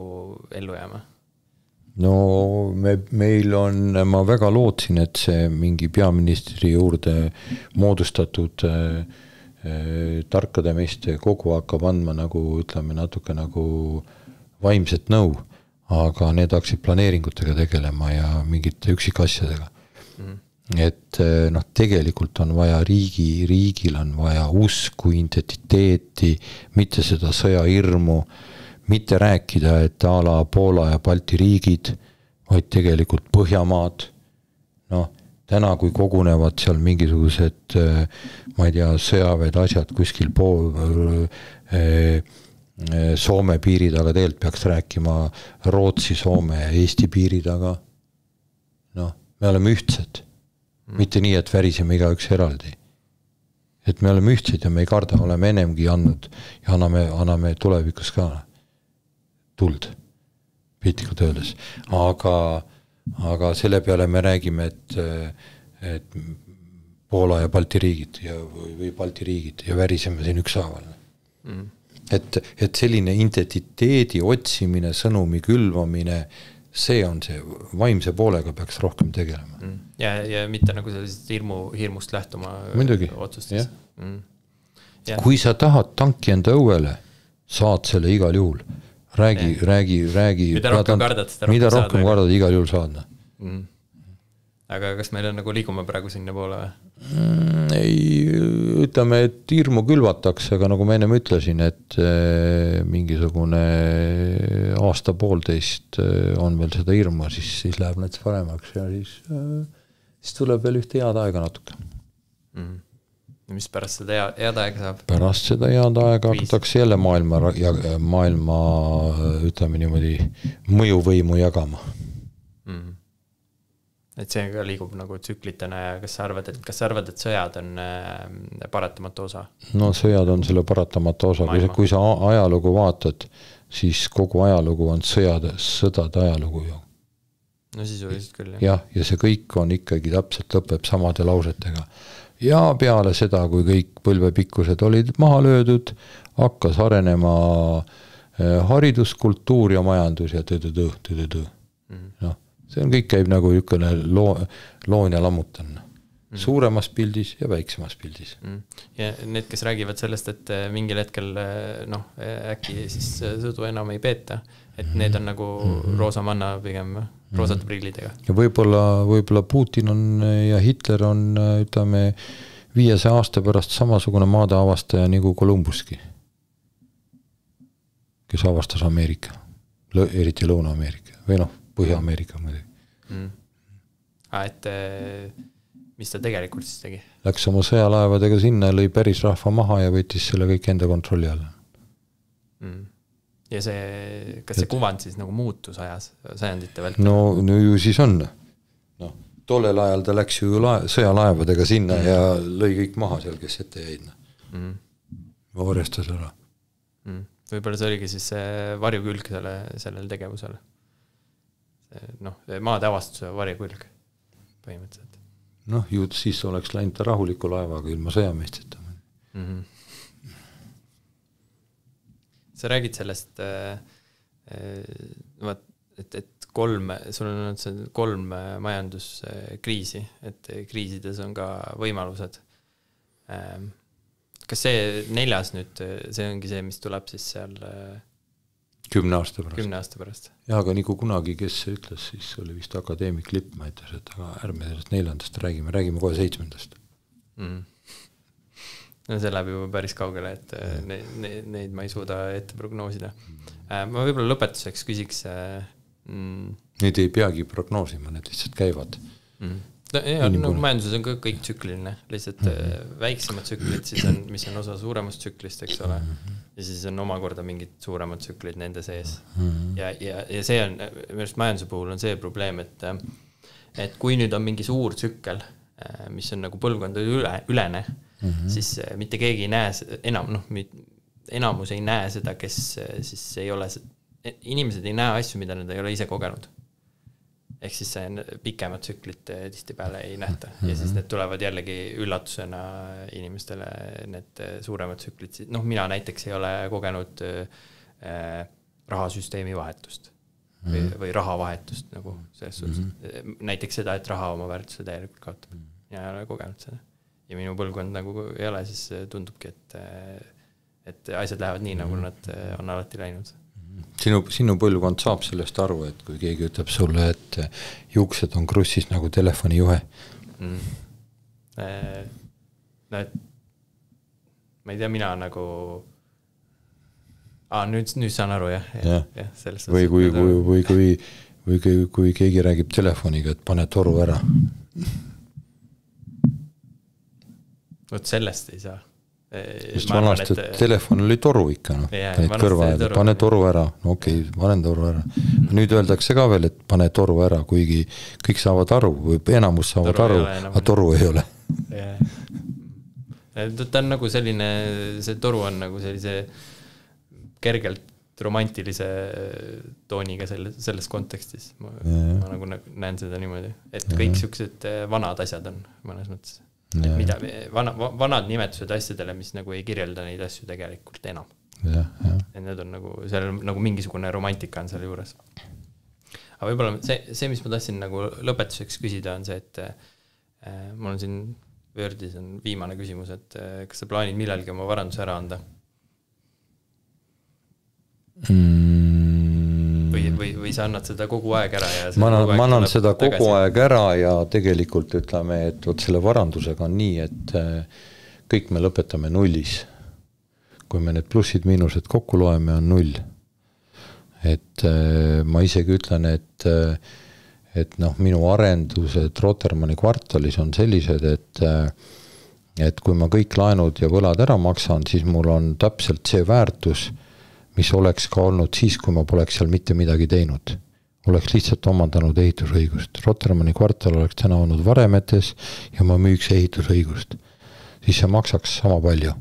ellu jääma? No meil on, ma väga lootsin, et see mingi peaministri juurde moodustatud tarkade meeste kogu hakkab andma nagu, ütleme, natuke nagu vaimset nõu, aga need hakkasid planeeringutega tegelema ja mingite üksikasjadega. Et tegelikult on vaja riigil on vaja usku, identiteeti, mitte seda sõjahirmu, mitte rääkida, et a la Poola ja Balti riigid, vaid tegelikult Põhjamaad. Täna, kui kogunevad seal mingisugused, ma ei tea, sõjaväed asjad kuskil Soome piiri taga, tegelikult peaks rääkima Rootsi, Soome ja Eesti piiri taga. Me oleme ühtsed. Mitte nii, et väriseme igaüks eraldi. Et me oleme ühtsed ja me ei karda, oleme enemgi andnud ja anname tulevikus ka tuld, piltlikult öeldes. Aga selle peale me räägime, et Poola ja Balti riigid või Balti riigid ja väriseme siin ükshaaval. Et selline identiteedi otsimine, sõnumi külvamine, see on see, vaimse poolega peaks rohkem tegelema. Ja mitte nagu sellisest hirmust lähtuma otsustes. Kui sa tahad tanki enda õuele, saad selle igal juhul. Räägi. Mida rohkem kardad, igal juhul saadna. Aga kas meil on nagu liigume praegu sinna poole või? Ei, ütleme, et hirmu külvatakse, aga nagu ma ennem ütlesin, et mingisugune aasta-poolteist on veel seda hirmu, siis läheb näiteks paremaks ja siis tuleb veel ühte head aega natuke. Mis pärast seda head aega saab? Pärast seda head aega hakatakse jälle maailma ütleme niimoodi mõjuvõimu jagama. Et see ka liigub nagu tsüklitena ja kas sa arvad, et sõjad on paratamatu osa? No sõjad on selle paratamatu osa. Kui sa ajalugu vaatad, siis kogu ajalugu on sõdade ajalugu ju. No sisuliselt küll. Ja see kõik on ikkagi täpselt lõpeb samade lausetega. Ja peale seda, kui kõik põlvepikkused olid maha löödud, hakkas arenema haridus, kultuur ja majandus ja tõdõdõ. See on kõik käib nagu ükene loon ja lammutan. Suuremas pildis ja väiksemas pildis. Ja need, kes räägivad sellest, et mingil hetkel äkki siis sõdu enam ei peeta, et need on nagu roosa manna pigem roosate prillidega. Ja võib-olla Putin on ja Hitler on, ütleme, 500 aasta pärast samasugune maade avastaja nagu Kolumbuski, kes avastas Ameerika, eriti Lõuna-Ameerika või Põhja-Ameerika muidugi. Et mis ta tegelikult siis tegi? Läks oma sõjalaevadega sinna, lõi päris rahva maha ja võttis selle kõik enda kontrolli alla. Ja kas see kuvand siis nagu muutus ajas sajandite vältel? No ju siis on. Tollel ajal ta läks ju sõjalaevadega sinna ja lõi kõik maha seal, kes ette jäid. Varjastas ära. Võib-olla see oligi siis varjukülg sellel tegevusel. Maade avastuse varjukülg põhimõtteliselt. Ju siis oleks läinud ta rahuliku laevaga ilma sõjameesteta. Sa räägid sellest, et sul on 3 majanduskriisi, et kriisides on ka võimalused. Kas see 4. nüüd, see ongi see, mis tuleb siis seal 10 aasta pärast. 10 aasta pärast. Ja, aga nagu kunagi, kes see ütles, siis oli vist akadeemik Lippmaa, ütles, et aga ärme sellest 4. räägime kohe 7. No see läheb juba päris kaugele, et neid ma ei suuda ette prognoosida. Ma võib-olla lõpetuseks küsiks... Neid ei peagi prognoosima, need lihtsalt käivad. Majanduses on kõik tsükliline, lihtsalt väiksemad tsüklid, siis on, mis on osa suuremast tsüklist, eks ole, ja siis on omakorda mingid suuremad tsüklid nende sees. Ja see on, minu majanduse puhul on see probleem, et kui nüüd on mingi suur tsükkel, mis on nagu põlvkondade ülene, siis mitte keegi ei näe enamus ei näe seda, kes siis ei ole, inimesed ei näe asju, mida nad ei ole ise kogenud. Ehk siis pikemad tsüklit tihti peale ei nähta. Ja siis need tulevad jällegi üllatusena inimestele, need suuremad tsüklid. Mina näiteks ei ole kogenud rahasüsteemi vahetust või rahavahetust nagu selles suhtes. Näiteks seda, et raha oma väärtuse täielikult kaotab. Ja ei ole kogenud seda. Ja minu põlvkond nagu ei ole, siis tundubki, et asjad lähevad nii, nagu nad on alati läinud. Sinu põlvkond saab sellest aru, et kui keegi ütleb sulle, et juuksed on krussis nagu telefonijuhe. Ma ei tea, mina nagu... Nüüd saan aru, jah. Või kui keegi räägib telefoniga, et pane toru ära. Võt sellest ei saa. Just vanasti, et telefon oli toru ikka, pane toru ära, okei, panen toru ära. Nüüd öeldakse ka veel, et pane toru ära, kuigi kõik saavad aru, või enamus saavad aru, aga toru ei ole. Ta on nagu selline, see toru on nagu sellise kergelt romantilise tooniga selles kontekstis. Ma nagu näen seda niimoodi, et kõik siuksed vanad asjad on mõnes mõttes. Mida, vanad nimetused asjadele, mis nagu ei kirjelda neid asju tegelikult enam. Ja need on nagu, seal nagu mingisugune romantika on selle juures. Aga võib-olla see, mis ma tahtsin nagu lõpetuseks küsida, on see, et mul on siin Wordis on viimane küsimus, et kas sa plaanid millalgi oma varanduse ära anda? Või sa annad seda kogu aeg ära? Ja ma annan seda kogu aeg ära ja tegelikult ütleme, et selle varandusega on nii, et kõik me lõpetame nullis. Kui me need plussid, miinused kokku loeme, on 0. Et ma isegi ütlen, et minu arendused Rotermanni kvartalis on sellised, et kui ma kõik laenud ja võlad ära maksan, siis mul on täpselt see väärtus, mis oleks ka olnud siis, kui ma poleks seal mitte midagi teinud. Oleks lihtsalt omandanud ehitusõigust. Rotermanni kvartal oleks täna olnud Varemetes ja ma müüks ehitusõigust. Siis see maksaks sama palju.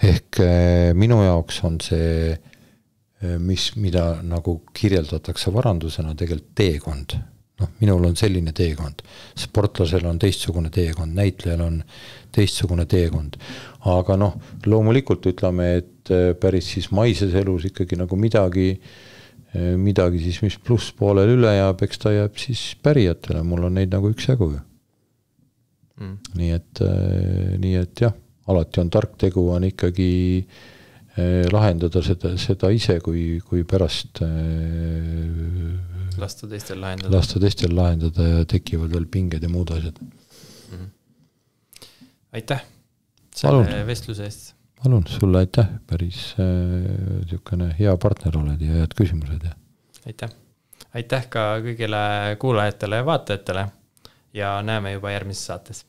Ehk minu jaoks on see, mida nagu kirjeldatakse varandusena, tegelikult teekond. Minul on selline teekond. Sportlasel on teistsugune teekond, näitlejal on teistsugune teekond. Aga loomulikult ütleme, et päris siis maises elus ikkagi nagu midagi siis, mis pluss poolel üle jääb, eks ta jääb siis pärijatele. Mul on neid nagu üks jagu. Nii et jah, alati on tark tegu on ikkagi lahendada seda ise, kui pärast lasta teistel lahendada ja tekivad veel pinged ja muud asjad. Aitäh selle vestluse eest. Palun, sulle aitäh, päris hea partner oled ja head küsimused. Aitäh ka kõigile kuulajatele ja vaatajatele ja näeme juba järgmises saates.